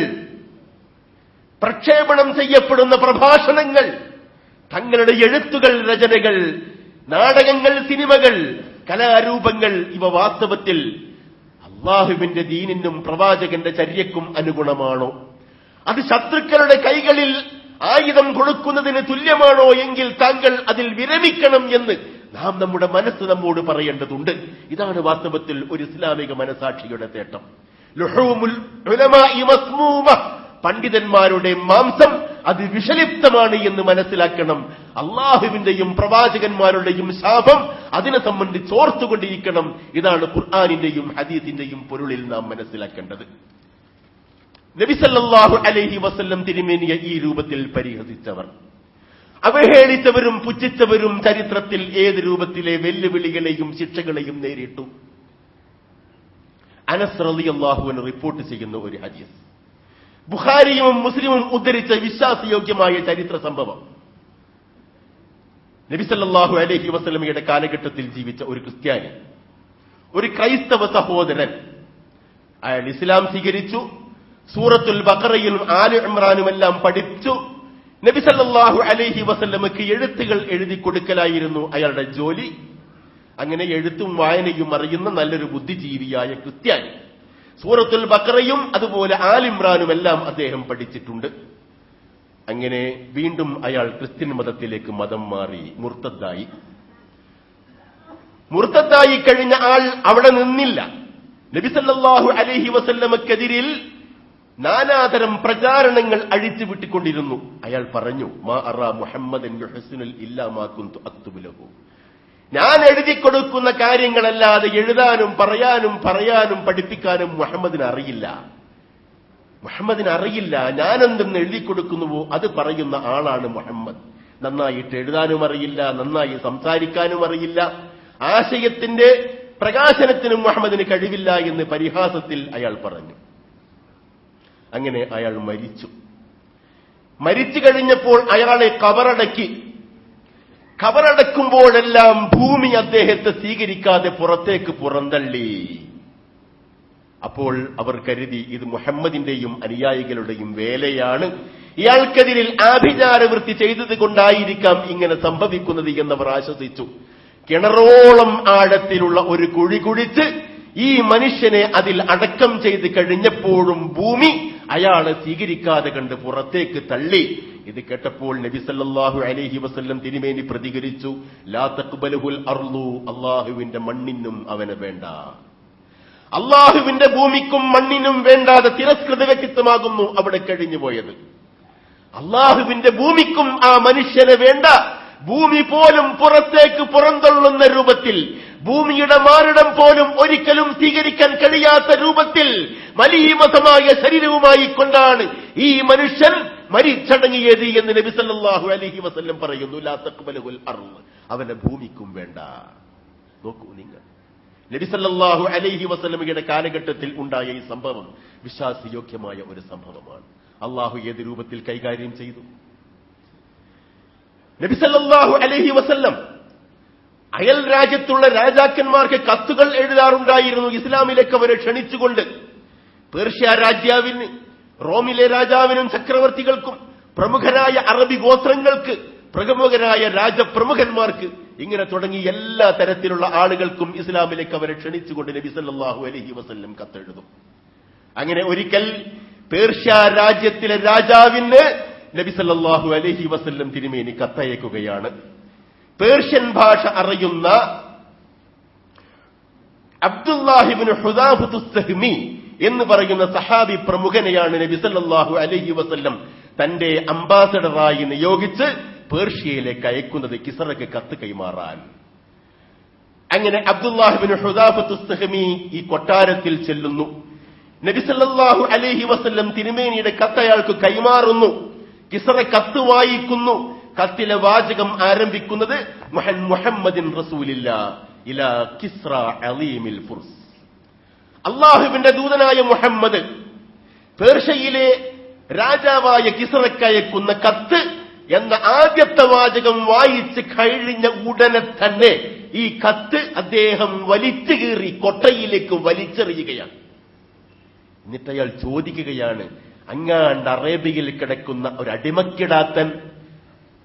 പ്രക്ഷേപണം ചെയ്യപ്പെടുന്ന പ്രഭാഷണങ്ങൾ, തങ്ങളുടെ എഴുത്തുകൾ, രചനകൾ, നാടകങ്ങൾ, സിനിമകൾ, കലാരൂപങ്ങൾ, ഇവ വാസ്തവത്തിൽ അല്ലാഹുവിന്റെ ദീനിനും പ്രവാചകന്റെ ചര്യക്കും അനുഗുണമാണോ? അത് ശത്രുക്കളുടെ കൈകളിൽ ആയുധം കൊടുക്കുന്നതിന് തുല്യമാണോ എങ്കിൽ താങ്കൾ അതിൽ വിരമിക്കണം എന്ന് നാം നമ്മുടെ മനസ്സ് നമ്മോട് പറയേണ്ടതുണ്ട്. ഇതാണ് വാസ്തവത്തിൽ ഒരു ഇസ്ലാമിക മനസാക്ഷിയുടെ തേട്ടം. ലുഹൂമുൽ ഉലമാഇ മസ്മൂമ, പണ്ഡിതന്മാരുടെ മാംസം അത് വിഷലിപ്തമാണ് എന്ന് മനസ്സിലാക്കണം. അള്ളാഹുവിന്റെയും പ്രവാചകന്മാരുടെയും ശാപം അതിനെ സംബന്ധിച്ച് ഓർത്തുകൊണ്ടിരിക്കണം. ഇതാണ് ഖുർആനിന്റെയും ഹദീസിന്റെയും പൊരുളിൽ നാം മനസ്സിലാക്കേണ്ടത്. നബി സല്ലല്ലാഹു അലൈഹി വസല്ലം തിരുമേനിയെ ഈ രൂപത്തിൽ പരിഹസിച്ചവർ, അവഹേളിച്ചവരും പുച്ഛിച്ചവരും ചരിത്രത്തിൽ ഏത് രൂപത്തിലെ വെല്ലുവിളികളെയും ശിക്ഷകളെയും നേരിട്ടു. അനസ് റളിയല്ലാഹു അൻഹു റിപ്പോർട്ട് ചെയ്യുന്ന ഒരു ഹദീസ്, ബുഖാരിയും മുസ്ലിമും ഉദ്ധരിച്ച വിശ്വാസയോഗ്യമായ ചരിത്ര സംഭവം. നബി സല്ലല്ലാഹു അലൈഹി വസല്ലമയുടെ കാലഘട്ടത്തിൽ ജീവിച്ച ഒരു ക്രിസ്ത്യാനി, ഒരു ക്രൈസ്തവ സഹോദരൻ, അയാൾ ഇസ്ലാം സ്വീകരിച്ചു. സൂറത്തുൽ ബഖറയിലും ആലി ഇമ്രാനുമെല്ലാം പഠിച്ചു. നബി സല്ലല്ലാഹു അലൈഹി വസല്ലമക്ക് എഴുത്തുകൾ എഴുതി കൊടുക്കലായിരുന്നു അയാളുടെ ജോലി. അങ്ങനെ എഴുത്തും വായനയും അറിയുന്ന നല്ലൊരു ബുദ്ധിജീവിയായ ക്രിസ്ത്യാനി. സൂറത്തുൽ ബഖറയും അതുപോലെ ആലി ഇമ്രാനും എല്ലാം അദ്ദേഹം പഠിച്ചിട്ടുണ്ട്. അങ്ങനെ വീണ്ടും അയാൾ ക്രിസ്ത്യൻ മതത്തിലേക്ക് മതം മാറി, മുർത്തദ്ദായി കഴിഞ്ഞ ആൾ അവിടെ നിന്നില്ല. നബി സല്ലല്ലാഹു അലൈഹി വസല്ലമക്കെതിരിൽ നാനാതരം പ്രചാരണങ്ങൾ അഴിച്ചുവിട്ടിക്കൊണ്ടിരുന്നു. അയാൾ പറഞ്ഞു, മാ അറാ മുഹമ്മദൻ യുഹ്സിനുൽ ഇല്ലാ മാ കുന്തു അക്തുബു ലഹു, ഞാൻ എഴുതി കൊടുക്കുന്ന കാര്യങ്ങളല്ലാതെ എഴുതാനും പറയാനും പഠിപ്പിക്കാനും മുഹമ്മദിന് അറിയില്ല. ഞാനെന്തെന്ന് എഴുതി കൊടുക്കുന്നുവോ അത് പറയുന്ന ആളാണ് മുഹമ്മദ്. നന്നായിട്ട് എഴുതാനും അറിയില്ല, നന്നായി സംസാരിക്കാനും അറിയില്ല, ആശയത്തിന്റെ പ്രകാശനത്തിനും മുഹമ്മദിന് കഴിവില്ല എന്ന് പരിഹാസത്തിൽ അയാൾ പറഞ്ഞു. അങ്ങനെ അയാൾ മരിച്ചു കഴിഞ്ഞപ്പോൾ അയാളെ കബറടക്കുമ്പോഴെല്ലാം ഭൂമി അദ്ദേഹത്തെ സ്വീകരിക്കാതെ പുറത്തേക്ക് പുറന്തള്ളി. അപ്പോൾ അവർ കരുതി ഇത് മുഹമ്മദിന്റെയും അനുയായികളുടെയും വേലയാണ്, ഇയാൾക്കെതിരിൽ ആഭിചാരവൃത്തി ചെയ്തത് കൊണ്ടായിരിക്കാം ഇങ്ങനെ സംഭവിക്കുന്നത് എന്നവർ ആശ്വസിച്ചു. കിണറോളം ആഴത്തിലുള്ള ഒരു കുഴി കുഴിച്ച് ഈ മനുഷ്യനെ അതിൽ അടക്കം ചെയ്ത് കഴിഞ്ഞപ്പോഴും ഭൂമി അയാളെ സ്വീകരിക്കാതെ കണ്ട് പുറത്തേക്ക് തള്ളി. ഇത് കേട്ടപ്പോൾ നബി സല്ലല്ലാഹു അലൈഹി വസല്ലം തിരുമേനി പ്രതികരിച്ചു, ലാ തഖ്ബലുൽ അർളു, അല്ലാഹുവിന്റെ മണ്ണിനും അവനെ വേണ്ട, അല്ലാഹുവിന്റെ ഭൂമിക്കും മണ്ണിനും വേണ്ടാതെ തിരസ്കൃത വ്യക്തിത്വമാകുന്നു അവിടെ കഴിഞ്ഞുപോയത്. അല്ലാഹുവിന്റെ ഭൂമിക്കും ആ മനുഷ്യനെ വേണ്ട, ഭൂമി പോലും പുറത്തേക്ക് പുറന്തള്ളുന്ന രൂപത്തിൽ, ഭൂമിയുടെ മാറിടം പോലും ഒരിക്കലും സ്വീകരിക്കാൻ കഴിയാത്ത രൂപത്തിൽ മലീമസമായ ശരീരവുമായി കൊണ്ടാണ് ഈ മനുഷ്യൻ മരിച്ചടങ്ങിയത് എന്ന് നബി സല്ലല്ലാഹു അലൈഹി വസല്ലം പറയുന്നു. ലാ തഖ്ബലുൽ അർള്, അവന്റെ ഭൂമിക്കും വേണ്ട. നോക്കൂ നിങ്ങൾ, നബി സല്ലല്ലാഹു അലൈഹി വസല്ലമയുടെ കാലഘട്ടത്തിൽ ഉണ്ടായ ഈ സംഭവം വിശ്വാസയോഗ്യമായ ഒരു സംഭവമാണ്. അള്ളാഹു ഏത് രൂപത്തിൽ കൈകാര്യം ചെയ്തു? നബി സല്ലല്ലാഹു അലൈഹി വസല്ലം അയൽ രാജ്യത്തുള്ള രാജാക്കന്മാർക്ക് കത്തുകൾ എഴുതാറുണ്ടായിരുന്നു, ഇസ്ലാമിലേക്ക് അവരെ ക്ഷണിച്ചുകൊണ്ട്. പേർഷ്യ രാജാവിന്, റോമിലെ രാജാവിനും ചക്രവർത്തികൾക്കും, പ്രമുഖരായ അറബി ഗോത്രങ്ങൾക്ക്, പ്രമുഖരായ രാജപ്രമുഖന്മാർക്ക്, ഇങ്ങനെ തുടങ്ങി എല്ലാ തരത്തിലുള്ള ആളുകൾക്കും ഇസ്ലാമിലേക്ക് അവരെ ക്ഷണിച്ചുകൊണ്ട് നബി സല്ലല്ലാഹു അലൈഹി വസല്ലം കത്തെഴുതും. അങ്ങനെ ഒരിക്കൽ പേർഷ്യ രാജ്യത്തിലെ രാജാവിന് നബി സല്ലല്ലാഹു അലൈഹി വസല്ലം തിരുമേനി കത്തയക്കുകയാണ്. പേർഷ്യൻ ഭാഷ അറിയുന്ന അബ്ദുല്ലാഹിബ്നു ഹുദാഫത്തു സഹ്മി എന്ന് പറയുന്ന സഹാബി പ്രമുഖനെയാണ് നബി സല്ലല്ലാഹു അലൈഹി വസല്ലം തന്റെ അംബാസഡറായി നിയോഗിച്ച് പേർഷ്യയിലേക്ക് അയക്കുന്നത്, കിസ്റയ്ക്ക് കത്ത് കൈമാറാൻ. അങ്ങനെ അബ്ദുല്ലാഹിബ്നു ഹുദാഫത്തു സഹ്മി ഈ കൊട്ടാരത്തിൽ ചെല്ലുന്നു. നബി സല്ലല്ലാഹു അലൈഹി വസല്ലം തിരുമേനിയുടെ കത്ത് അയാൾക്ക് കൈമാറുന്നു. കിസ്റ കത്ത് വായിക്കുന്നു. കത്തിലെ വാചകം ആരംഭിക്കുന്നത് മുഹമ്മദിൻ റസൂലില്ലാഹ് ഇലാ കിസ്റ അലീമിൽ ഫുർസ്. അല്ലാഹുവിന്റെ ദൂതനായ മുഹമ്മദ് പേർഷ്യയിലെ രാജാവായ കിസ്റയ്ക്കയക്കുന്ന കത്ത് എന്ന ആദ്യത്തെ വാചകം വായിച്ച് കഴിഞ്ഞ ഉടനെ തന്നെ ഈ കത്ത് അദ്ദേഹം വലിച്ചു കീറി കൊട്ടയിലേക്ക് വലിച്ചെറിയുകയാണ്. എന്നിട്ട് അയാൾ ചോദിക്കുകയാണ്, അങ്ങാണ്ട് അറേബ്യയിൽ കിടക്കുന്ന ഒരു അടിമക്കിടാത്തൻ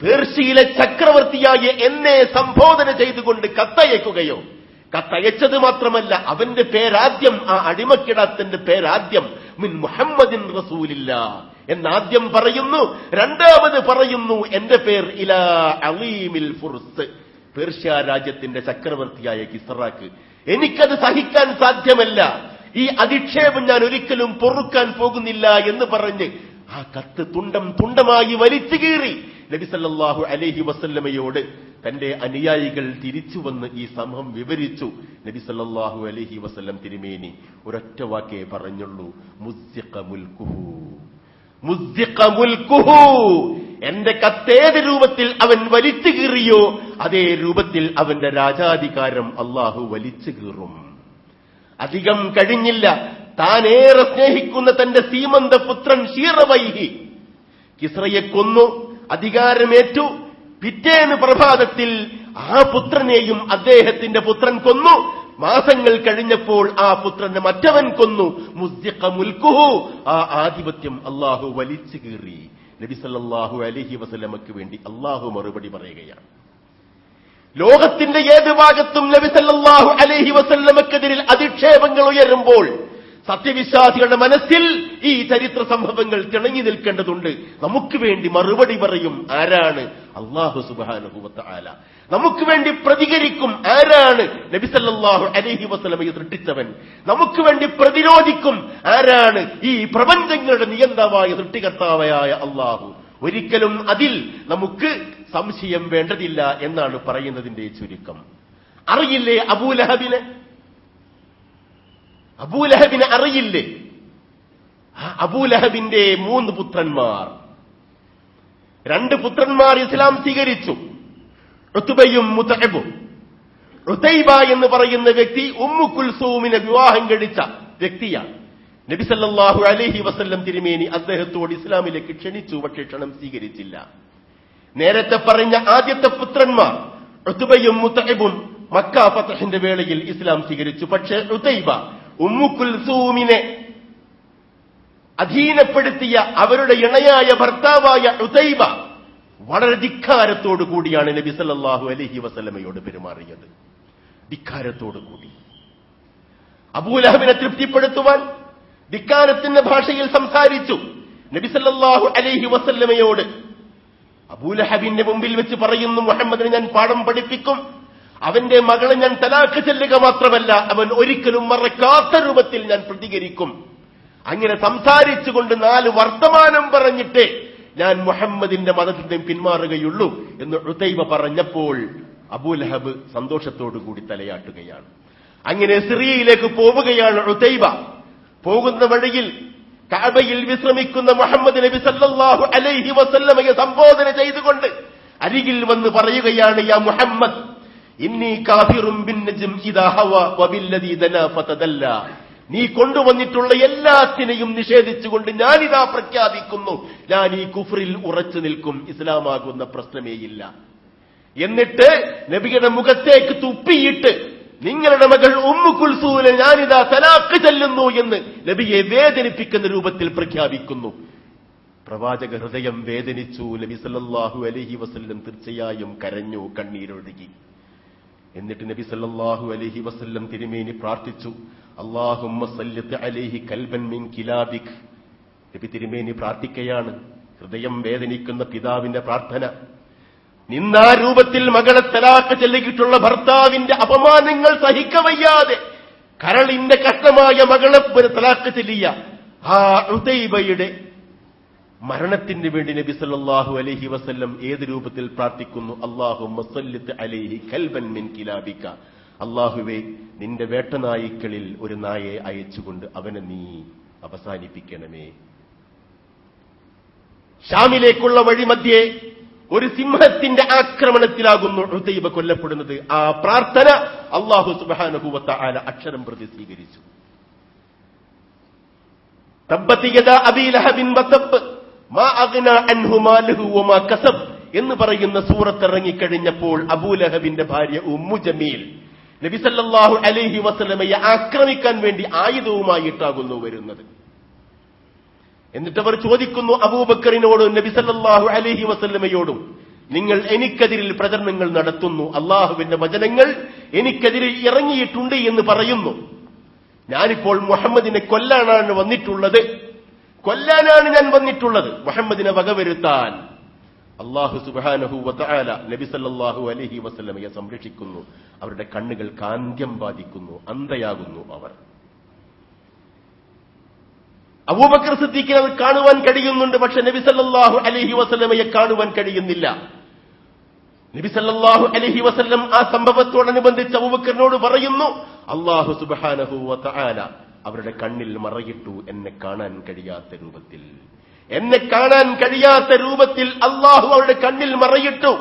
പേർഷ്യയിലെ ചക്രവർത്തിയായ എന്നെ സംബോധന ചെയ്തുകൊണ്ട് കത്തയക്കുകയോ? കത്തയച്ചത് മാത്രമല്ല, അവന്റെ പേരാദ്യം, ആ അടിമക്കിടാത്തന്റെ പേരാദ്യം മിൻ മുഹമ്മദിൻ റസൂലില്ലാഹ് എന്നാദ്യം പറയുന്നു. രണ്ടാമത് പറയുന്നു, എന്റെ പേർ ഇലാ അലീമിൽ ഫുർസ്, പേർഷ്യ രാജ്യത്തിന്റെ ചക്രവർത്തിയായ കിസ്റാക്ക്. എനിക്കത് സഹിക്കാൻ സാധ്യമല്ല, ഈ അധിക്ഷേപം ഞാൻ ഒരിക്കലും പൊറുക്കാൻ പോകുന്നില്ല എന്ന് പറഞ്ഞ് ആ കത്ത് തുണ്ടം തുണ്ടമായി വലിച്ചു കീറി നബി സല്ലല്ലാഹു അലൈഹി വസല്ലമയോട് തന്റെ അനുയായികൾ തിരിച്ചു വന്ന് ഈ സംഭവം വിവരിച്ചു. നബി സല്ലല്ലാഹു അലൈഹി വസല്ലം തിരുമേനി ഒരൊറ്റ വാക്കേ പറഞ്ഞുള്ളൂ, മുസ്ദിഖ മുൽക്കുഹു, മുസ്ദിഖ മുൽക്കുഹു. എന്റെ കത്തേത് രൂപത്തിൽ അവൻ വലിച്ചു കീറിയോ അതേ രൂപത്തിൽ അവന്റെ രാജാധികാരം അള്ളാഹു വലിച്ചു കീറും. അധികം കഴിഞ്ഞില്ല, താനേറെ സ്നേഹിക്കുന്ന തന്റെ സീമന്ത പുത്രൻ ഷീറവൈഹി കിസ്റയെ കൊന്നു, അധികാരമേറ്റു. പിറ്റേന്ന് പ്രഭാതത്തിൽ ആ പുത്രനെയും അദ്ദേഹത്തിന്റെ പുത്രൻ കൊന്നു. മാസങ്ങൾ കഴിഞ്ഞപ്പോൾ ആ പുത്രനെ മറ്റവൻ കൊന്നു. മുസ്ദിഖ മുൽക്കുഹു, ആ ആധിപത്യം അള്ളാഹു വലിച്ചു കീറി. നബി സല്ലല്ലാഹു അലൈഹി വസല്ലമക്ക് വേണ്ടി അള്ളാഹു മറുപടി പറയുകയാണ്. ലോകത്തിന്റെ ഏത് ഭാഗത്തും നബി സല്ലല്ലാഹു അലൈഹി വസല്ലമക്കെതിരിൽ അധിക്ഷേപങ്ങൾ ഉയരുമ്പോൾ സത്യവിശ്വാസികളുടെ മനസ്സിൽ ഈ ചരിത്ര സംഭവങ്ങൾ തിളങ്ങി നിൽക്കേണ്ടതുണ്ട്. നമുക്ക് വേണ്ടി മറുപടി പറയും ആരാണ്? അല്ലാഹു സുബ്ഹാനഹു വ തആല. നമുക്ക് വേണ്ടി പ്രതികരിക്കും ആരാണ്? നബി സല്ലല്ലാഹു അലൈഹി വസല്ലമയെ സൃഷ്ടിച്ചവൻ. നമുക്ക് വേണ്ടി പ്രതിരോധിക്കും ആരാണ്? ഈ പ്രപഞ്ചങ്ങളുടെ നിയന്താവായ സൃഷ്ടികർത്താവായ അല്ലാഹു. ഒരിക്കലും അതിൽ നമുക്ക് സംശയം വേണ്ടതില്ല എന്നാണ് പറയുന്നതിന്റെ ചുരുക്കം. അറിയില്ലേ അബൂലഹബിനെ? അബൂലഹബിനെ അറിയില്ലേ? അബൂലഹബിന്റെ 3 പുത്രന്മാർ, 2 പുത്രന്മാർ ഇസ്ലാം സ്വീകരിച്ചു, ഉത്ബയും മുതഅബും. ഉതൈബ എന്ന് പറയുന്ന വ്യക്തി ഉമ്മു കുൽസൂമിനെ വിവാഹം കഴിച്ച വ്യക്തിയാണ്. നബി സല്ലല്ലാഹു അലൈഹി വസല്ലം തിരുമേനി അദ്ദേഹത്തോട് ഇസ്ലാമിലേക്ക് ക്ഷണിച്ചു, പക്ഷേ ക്ഷണം സ്വീകരിച്ചില്ല. നേരത്തെ പറഞ്ഞ ആദ്യത്തെ പുത്രന്മാർ ഉത്ബയും മുതഅബും മക്ക ഫതഹിന്റെ വേളയിൽ ഇസ്ലാം സ്വീകരിച്ചു. പക്ഷേ ഉതൈബ ഉമ്മു കുൽസൂമിനെ അധീനപ്പെടുത്തിയ അവരുടെ ഇണയായ ഭർത്താവായ ഉതൈബ വളരെ ധിക്കാരത്തോടു കൂടിയാണ് നബി സല്ലല്ലാഹു അലൈഹി വസല്ലമയോട് പെരുമാറിയത്. ധിക്കാരത്തോടു കൂടി അബൂലഹബിനെ തൃപ്തിപ്പെടുത്തുവാൻ ധിക്കാരത്തിന്റെ ഭാഷയിൽ സംസാരിച്ചു. നബി സല്ലല്ലാഹു അലൈഹി വസല്ലമയോട് അബൂലഹബിന്റെ മുമ്പിൽ വെച്ച് പറയുന്നു, മുഹമ്മദിനെ ഞാൻ പാഠം പഠിപ്പിക്കും, അവന്റെ മകളെ ഞാൻ തലാഖ് ചെല്ലുക മാത്രമല്ല, അവൻ ഒരിക്കലും മറക്കാത്ത രൂപത്തിൽ ഞാൻ പ്രതികരിക്കും. അങ്ങനെ സംസാരിച്ചുകൊണ്ട് 4 വർത്തമാനം പറഞ്ഞിട്ട് ഞാൻ മുഹമ്മദിന്റെ മതത്തിൽ പിന്മാറുകയുള്ളൂ എന്ന് ഉതൈബ പറഞ്ഞപ്പോൾ അബൂലഹബ് സന്തോഷത്തോടുകൂടി തലയാട്ടുകയാണ്. അങ്ങനെ സിറിയയിലേക്ക് പോവുകയാണ് ഉതൈബ. പോകുന്ന വഴിയിൽ കഅബയിൽ വിശ്രമിക്കുന്ന മുഹമ്മദ് നബി സല്ലല്ലാഹു അലൈഹി വസല്ലമയെ സംബോധന ചെയ്തുകൊണ്ട് അരികിൽ വന്ന് പറയുകയാണ്, യാ മുഹമ്മദ് ഇന്നി കാഫിറും ബിന്നജ്ം ഇദാ ഹവ വബില്ലദീ ദനാ ഫതദല്ല. നീ കൊണ്ടുവന്നിട്ടുള്ള എല്ലാത്തിനെയും നിഷേധിച്ചുകൊണ്ട് ഞാനിതാ പ്രഖ്യാപിക്കുന്നു, ഞാൻ ഈ കുഫ്റിൽ ഉറച്ചു നിൽക്കും, ഇസ്ലാമാകുന്ന പ്രശ്നമേയില്ല. എന്നിട്ട് നബിയുടെ മുഖത്തേക്ക് തുപ്പിയിട്ട് നിങ്ങളുടെ മകൾ ഉമ്മു കുൽസൂമിനെ ഞാനിതാ തലാഖ് ചെല്ലുന്നു എന്ന് നബിയെ വേദനിപ്പിക്കുന്ന രൂപത്തിൽ പ്രഖ്യാപിക്കുന്നു. പ്രവാചക ഹൃദയം വേദനിച്ചു. നബി സല്ലല്ലാഹു അലൈഹി വസല്ലം തീർച്ചയായും കരഞ്ഞു, കണ്ണീരൊഴുകി. എന്നിട്ട് നബി സല്ലല്ലാഹു അലൈഹി വസല്ലം തിരുമേനി പ്രാർത്ഥിച്ചു, അല്ലാഹുമ്മ സല്ലിത് അലൈഹി കൽബൻ മിൻ കിലാബിക്. നബി തിരുമേനി പ്രാർത്ഥിക്കുകയാണ്, ഹൃദയം വേദനിക്കുന്ന പിതാവിന്റെ പ്രാർത്ഥന. നിന്നാ രൂപത്തിൽ മകളെ തലാഖ് ചെല്ലിയിട്ടുള്ള ഭർത്താവിന്റെ അപമാനങ്ങൾ സഹിക്കവയ്യാതെ കരളിന്റെ കഷ്ണമായ മകളെ തലാഖ് ചെല്ലിയ ആ ഉതൈബയുടെ മരണത്തിന് വേണ്ടി നബി സല്ലല്ലാഹു അലൈഹി വസല്ലം ഏത് രൂപത്തിൽ പ്രാർത്ഥിക്കുന്നു? അല്ലാഹുമ്മ സല്ലിത് അലൈഹി കൽബൻ മിൻ കിലാബിക. അല്ലാഹുവേ, നിന്റെ വേട്ടനായ്ക്കളിൽ ഒരു നായയെ അയച്ചുകൊണ്ട് അവനെ നീ അവസാനിപ്പിക്കണമേ. ഷാമിലേക്കുള്ള വഴിമധ്യേ ഒരു സിംഹത്തിന്റെ ആക്രമണത്തിലാകുന്നു ഉതൈബ കൊല്ലപ്പെടുന്നത്. ആ പ്രാർത്ഥന അല്ലാഹു സുബ്ഹാനഹു വ തആല അക്ഷരം പ്രതി സ്വീകരിച്ചു. തബ്ബത് യദാ അബീ ലഹബിൻ വതബ് മാ അഗ്നാ അൻഹു മാലുഹു വമാ കസബ് എന്ന് പറയുന്ന സൂറത്ത് ഇറങ്ങിക്കഴിഞ്ഞപ്പോൾ അബൂലഹബിന്റെ ഭാര്യ ഉമ്മു ജമീൽ നബി സല്ലല്ലാഹു അലൈഹി വസല്ലമയെ ആക്രമിക്കാൻ വേണ്ടി ആയുധവുമായിട്ടാകുന്നു വരുന്നത്. എന്നിട്ട് അവർ ചോദിക്കുന്നു അബൂബക്കറിനോടും നബി സല്ലല്ലാഹു അലൈഹി വസല്ലമയോടും, നിങ്ങൾ എനിക്കെതിരിൽ പ്രചരണങ്ങൾ നടത്തുന്നു, അള്ളാഹുവിന്റെ വചനങ്ങൾ എനിക്കെതിരെ ഇറങ്ങിയിട്ടുണ്ട് എന്ന് പറയുന്നു. ഞാനിപ്പോൾ മുഹമ്മദിനെ കൊല്ലാനാണ് ഞാൻ വന്നിട്ടുള്ളത്, മുഹമ്മദിനെ വകവരുത്താൻ. അല്ലാഹു സുബ്ഹാനഹു വ തആല നബി സല്ലല്ലാഹു അലൈഹി വസല്ലമയെ സംരക്ഷിക്കുന്നു. അവരുടെ കണ്ണുകൾ കാന്ത്യം ബാധിക്കുന്നു, അന്ധയാകുന്നു അവർ. അബൂബക്കർ സിദ്ദീഖിനെ അത് കാണുവാൻ കഴിയുന്നുണ്ട്, പക്ഷെ നബി സല്ലല്ലാഹു അലൈഹി വസല്ലമയെ കാണുവാൻ കഴിയുന്നില്ല. നബി സല്ലല്ലാഹു അലൈഹി വസല്ലം ആ സംഭവത്തോടനുബന്ധിച്ച് അബൂബക്കറിനോട് പറയുന്നു, അല്ലാഹു സുബ്ഹാനഹു വ തആല അവരുടെ കണ്ണിൽ മറയിട്ടു, എന്നെ കാണാൻ കഴിയാത്ത രൂപത്തിൽ അല്ലാഹു അവരുടെ കണ്ണിൽ മറയിട്ടു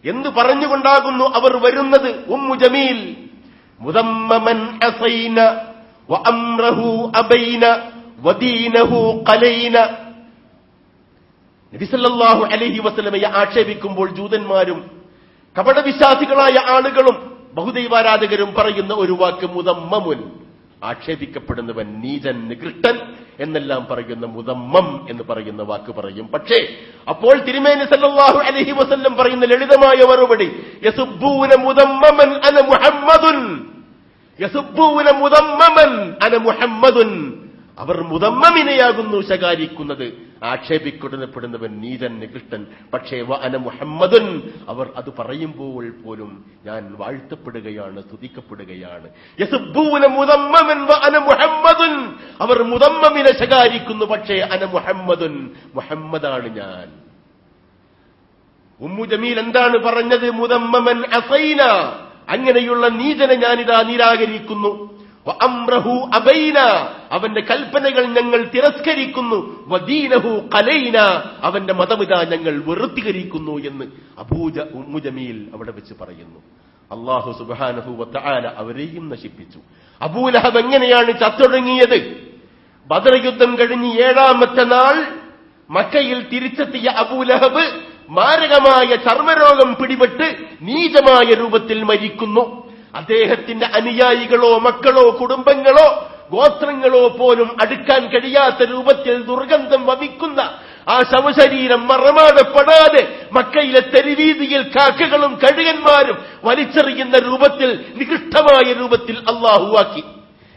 എന്ന് പറഞ്ഞുകൊണ്ടാകുന്നു അവർ വരുന്നത്. ഉമ്മു ജമീൽ മുദമ്മമൻ അസൈന വ അംറഹു അബൈന വദീനഹു ഖലൈന. നബി സല്ലല്ലാഹു അലൈഹി വസല്ലമയെ ആക്ഷേപിക്കുമ്പോൾ ജൂതന്മാരും കപടവിശ്വാസികളായ ആളുകളും ബഹുദൈവാരാധകരും പറയുന്ന ഒരു വാക്ക് മുദമ്മമുൻ, ആക്ഷേപിക്കപ്പെടുന്നവൻ, നീചൻ, നികൃഷ്ടൻ എന്നെല്ലാം പറയുന്ന മുദമ്മം എന്ന് പറയുന്ന വാക്ക് പറയും. പക്ഷേ അപ്പോൾ തിരുമേനി സല്ലല്ലാഹു അലൈഹി വസല്ലം പറയുന്ന ലളിതമായ മറുപടി, യസുബ്ബൂന മുദമ്മമൻ അന മുഹമ്മദുൻ, യസുബ്ബൂന മുദമ്മമൻ അന മുഹമ്മദുൻ. അവർ മുദമ്മമിനെയാകുന്നു ശകാരിക്കുന്നത്, ആക്ഷേപിക്കപ്പെടുന്നവൻ നീചൻ, നികൃഷ്ടൻ. പക്ഷേ വ അന മുഹമ്മദുൻ, അവർ അത് പറയുമ്പോൾ പോലും ഞാൻ വാഴ്ത്തപ്പെടുകയാണ്, സ്തുതിക്കപ്പെടുകയാണ്. യസുബ്ബൂന മുദമ്മമൻ വ അന മുഹമ്മദുൻ, അവർ മുദമ്മമിനെ ശകാരിക്കുന്നു, പക്ഷേ അന മുഹമ്മദുൻ, മുഹമ്മദാണ് ഞാൻ. ഉമ്മു ജമീൽ എന്താണ് പറഞ്ഞത്? മുദമ്മമൻ അസൈന, അങ്ങനെയുള്ള നീചനെ ഞാനിതാ നിരാകരിക്കുന്നു. വഅംറഹു അബൈന, അവന്റെ കൽപ്പനകൾ ഞങ്ങൾ തിരസ്കരിക്കുന്നു. വദീനഹു ഖലൈന, അവന്റെ മതമിതാ ഞങ്ങൾ വെറുത്തികരിക്കുന്നു എന്ന് ഉമ്മു ജമീൽ അവിടെ വെച്ച് പറയുന്നു. അല്ലാഹു സുബ്ഹാനഹു വ തആല അവരെയും നശിപ്പിച്ചു. അബൂലഹബ് എങ്ങനെയാണ് ചത്തൊടുങ്ങിയത്? ബദർ യുദ്ധം കഴിഞ്ഞ് 7ാമത്തെ നാൾ മക്കയിൽ തിരിച്ചെത്തിയ അബൂലഹബ് മാരകമായ ചർമ്മരോഗം പിടിപെട്ട് നീചമായ രൂപത്തിൽ മരിക്കുന്നു. അദ്ദേഹത്തിന്റെ അനുയായികളോ മക്കളോ കുടുംബങ്ങളോ ഗോത്രങ്ങളോ പോലും അടുക്കാൻ കഴിയാത്ത രൂപത്തിൽ ദുർഗന്ധം വമിക്കുന്ന ആ ശവശരീരം മറമാടപ്പെടാതെ മക്കയിലെ തെരുവീതിയിൽ കാക്കകളും കഴുകന്മാരും വലിച്ചെറിയുന്ന രൂപത്തിൽ നികൃഷ്ടമായ രൂപത്തിൽ അല്ലാഹുവാക്കി.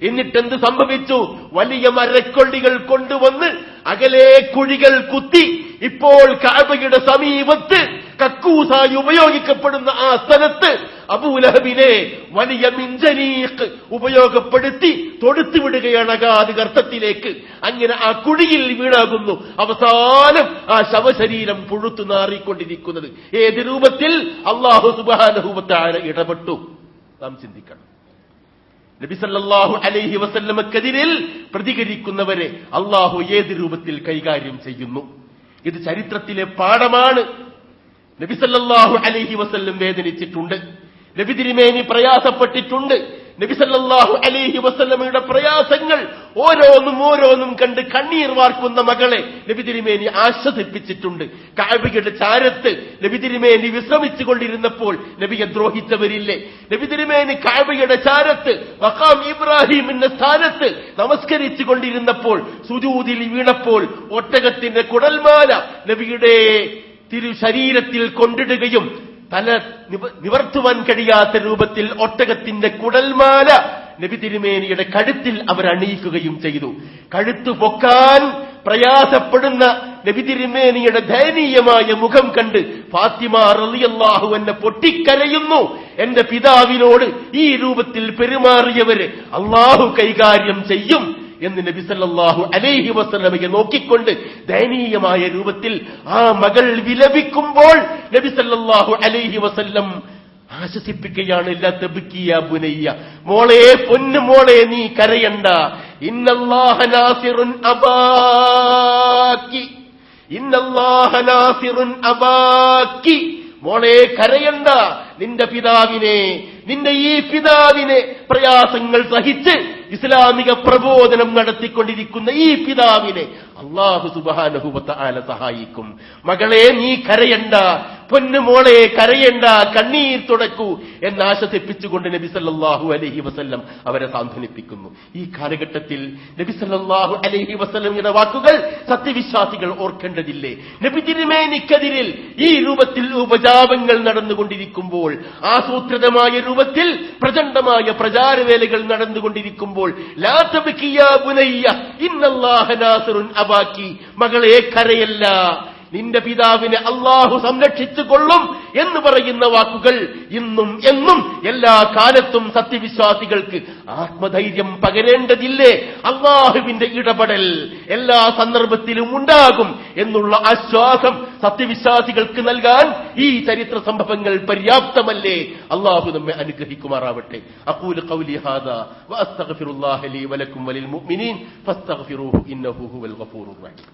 എന്നിട്ടെന്ത് സംഭവിച്ചു? വലിയ മരക്കൊള്ളികൾ കൊണ്ടുവന്ന് അകലെ കുഴികൾ കുത്തി ഇപ്പോൾ കഅബയുടെ സമീപത്ത് കക്കൂസായി ഉപയോഗിക്കപ്പെടുന്ന ആ സ്ഥലത്ത് അബൂലഹബിനെ വലിയ മിൻജനീഖ് ഉപയോഗപ്പെടുത്തി തൊടുത്തുവിടുകയാണ് അഗാധ ഗർത്തത്തിലേക്ക്. അങ്ങനെ ആ കുഴിയിൽ വീണാകുന്നു അവസാനം ആ ശവശരീരം പുഴുത്തു നാറിക്കൊണ്ടിരിക്കുന്നത്. ഏത് രൂപത്തിൽ അല്ലാഹു സുബ്ഹാനഹു വ തആല ഇടപെട്ടു? നാം ചിന്തിക്കണം. നബി സല്ലല്ലാഹു അലൈഹി വസല്ലമക്കെതിരിൽ പ്രതികരിക്കുന്നവരെ അല്ലാഹു ഏത് രൂപത്തിൽ കൈകാര്യം ചെയ്യുന്നു? ഇത് ചരിത്രത്തിലെ പാഠമാണ്. നബി സല്ലല്ലാഹു അലൈഹി വസല്ലം വേദനിച്ചിട്ടുണ്ട്, നബി തിരുമേനി പ്രയാസപ്പെട്ടിട്ടുണ്ട്. നബി സല്ലല്ലാഹു അലൈഹി വസല്ലമയുടെ പ്രയാസങ്ങൾ ഓരോന്നും കണ്ട് കണ്ണീർ വാർക്കുന്ന മകളെ നബി തിരുമേനി ആശ്വസിപ്പിച്ചിട്ടുണ്ട്. കഅബയുടെ ചാരത്ത് നബി തിരുമേനി വിശ്രമിച്ചുകൊണ്ടിരുന്നപ്പോൾ നബിയെ ദ്രോഹിച്ചവരില്ലേ? നബി തിരുമേനി കഅബയുടെ ചാരത്ത് മഖാം ഇബ്രാഹിമിന്റെ സ്ഥാനത്ത് നമസ്കരിച്ചു കൊണ്ടിരുന്നപ്പോൾ സുജൂദിൽ വീണപ്പോൾ ഒട്ടകത്തിന്റെ കുടൽമാല നബിയുടെ തിരു ശരീരത്തിൽ കൊണ്ടിടുകയും തല നിവർത്തുവാൻ കഴിയാത്ത രൂപത്തിൽ ഒട്ടകത്തിന്റെ കുടൽമാല നബി തിരുമേനിയുടെ കഴുത്തിൽ അവർ അണിയിക്കുകയും ചെയ്തു. കഴുത്തു പൊക്കാൻ പ്രയാസപ്പെടുന്ന നബി തിരുമേനിയുടെ ദയനീയമായ മുഖം കണ്ട് ഫാത്തിമ റളിയല്ലാഹു അൻഹ പൊട്ടിക്കരയുന്നു. എന്റെ പിതാവിനോട് ഈ രൂപത്തിൽ പെരുമാറിയവര് അല്ലാഹു കൈകാര്യം ചെയ്യും എന്ന് നബി സല്ലല്ലാഹു അലൈഹി വസല്ലമയെ നോക്കിക്കൊണ്ട് ദയനീയമായ രൂപത്തിൽ ആ മകൾ വിലപിക്കുമ്പോൾ നബി സല്ലല്ലാഹു അലൈഹി വസല്ലം ആശ്വസിപ്പിക്കുകയാണ്. ലാ തബ്കി യാ ബുനയ്യ, മോളെ, പൊന്നു മോളെ, നീ കരയണ്ട. ഇന്നല്ലാഹ നാസിറുൻ അബാക്കി, ഇന്നല്ലാഹ നാസിറുൻ അബാക്കി. മോളെ കരയണ്ട, നിന്റെ ഈ പിതാവിനെ പ്രയാസങ്ങൾ സഹിച്ച് ഇസ്ലാമിക പ്രബോധനം നടത്തിക്കൊണ്ടിരിക്കുന്ന ഈ പിതാവിനെ അല്ലാഹു സുബ്ഹാനഹു വ തആല സഹായിക്കും. മകളെ, നീ കരയണ്ട, പൊന്നുമോളെ കരയണ്ട, കണ്ണീർ തുടക്കൂ എന്ന് ആശ്വസിപ്പിച്ചുകൊണ്ട് നബി സല്ലല്ലാഹു അലൈഹി വസല്ലം അവരെ സാന്ത്വനിപ്പിക്കുന്നു. ഈ കാലഘട്ടത്തിൽ നബി സല്ലല്ലാഹു അലൈഹി വസല്ലമയുടെ വാക്കുകൾ സത്യവിശ്വാസികൾ ഓർക്കേണ്ടതില്ലേ? നബി തിരുമേനിക്കെതിരിൽ ഈ രൂപത്തിൽ ഉപജാപങ്ങൾ നടന്നുകൊണ്ടിരിക്കുമ്പോൾ, ആസൂത്രിതമായ രൂപത്തിൽ പ്രചണ്ഡമായ പ്രചാരവേലകൾ നടന്നുകൊണ്ടിരിക്കുമ്പോൾ, ലാ തബ്കി യാ ബുനയ്യ ഇന്നല്ലാഹ നാസിറുൻ അബാക്കി, മകളെ കരയല്ല, നിന്റെ പിതാവിനെ അള്ളാഹു സംരക്ഷിച്ചുകൊള്ളും എന്ന് പറയുന്ന വാക്കുകൾ ഇന്നും എന്നും എല്ലാ കാലത്തും സത്യവിശ്വാസികൾക്ക് ആത്മധൈര്യം പകരേണ്ടതില്ലേ? അള്ളാഹുവിന്റെ ഇടപെടൽ എല്ലാ സന്ദർഭത്തിലും ഉണ്ടാകും എന്നുള്ള ആശ്വാസം സത്യവിശ്വാസികൾക്ക് നൽകാൻ ഈ ചരിത്ര സംഭവങ്ങൾ പര്യാപ്തമല്ലേ? അള്ളാഹു നമ്മെ അനുഗ്രഹിക്കുമാറാവട്ടെ. അഖൂലു ഖൗലി ഹാദാ വഅസ്തഗ്ഫിറുല്ലാഹ ലീ വലക്കും വലിൽ മുഅ്മിനീൻ ഫസ്തഗ്ഫിറൂഹു ഇന്നഹു ഹുവൽ ഗഫൂറുർ റഹീം.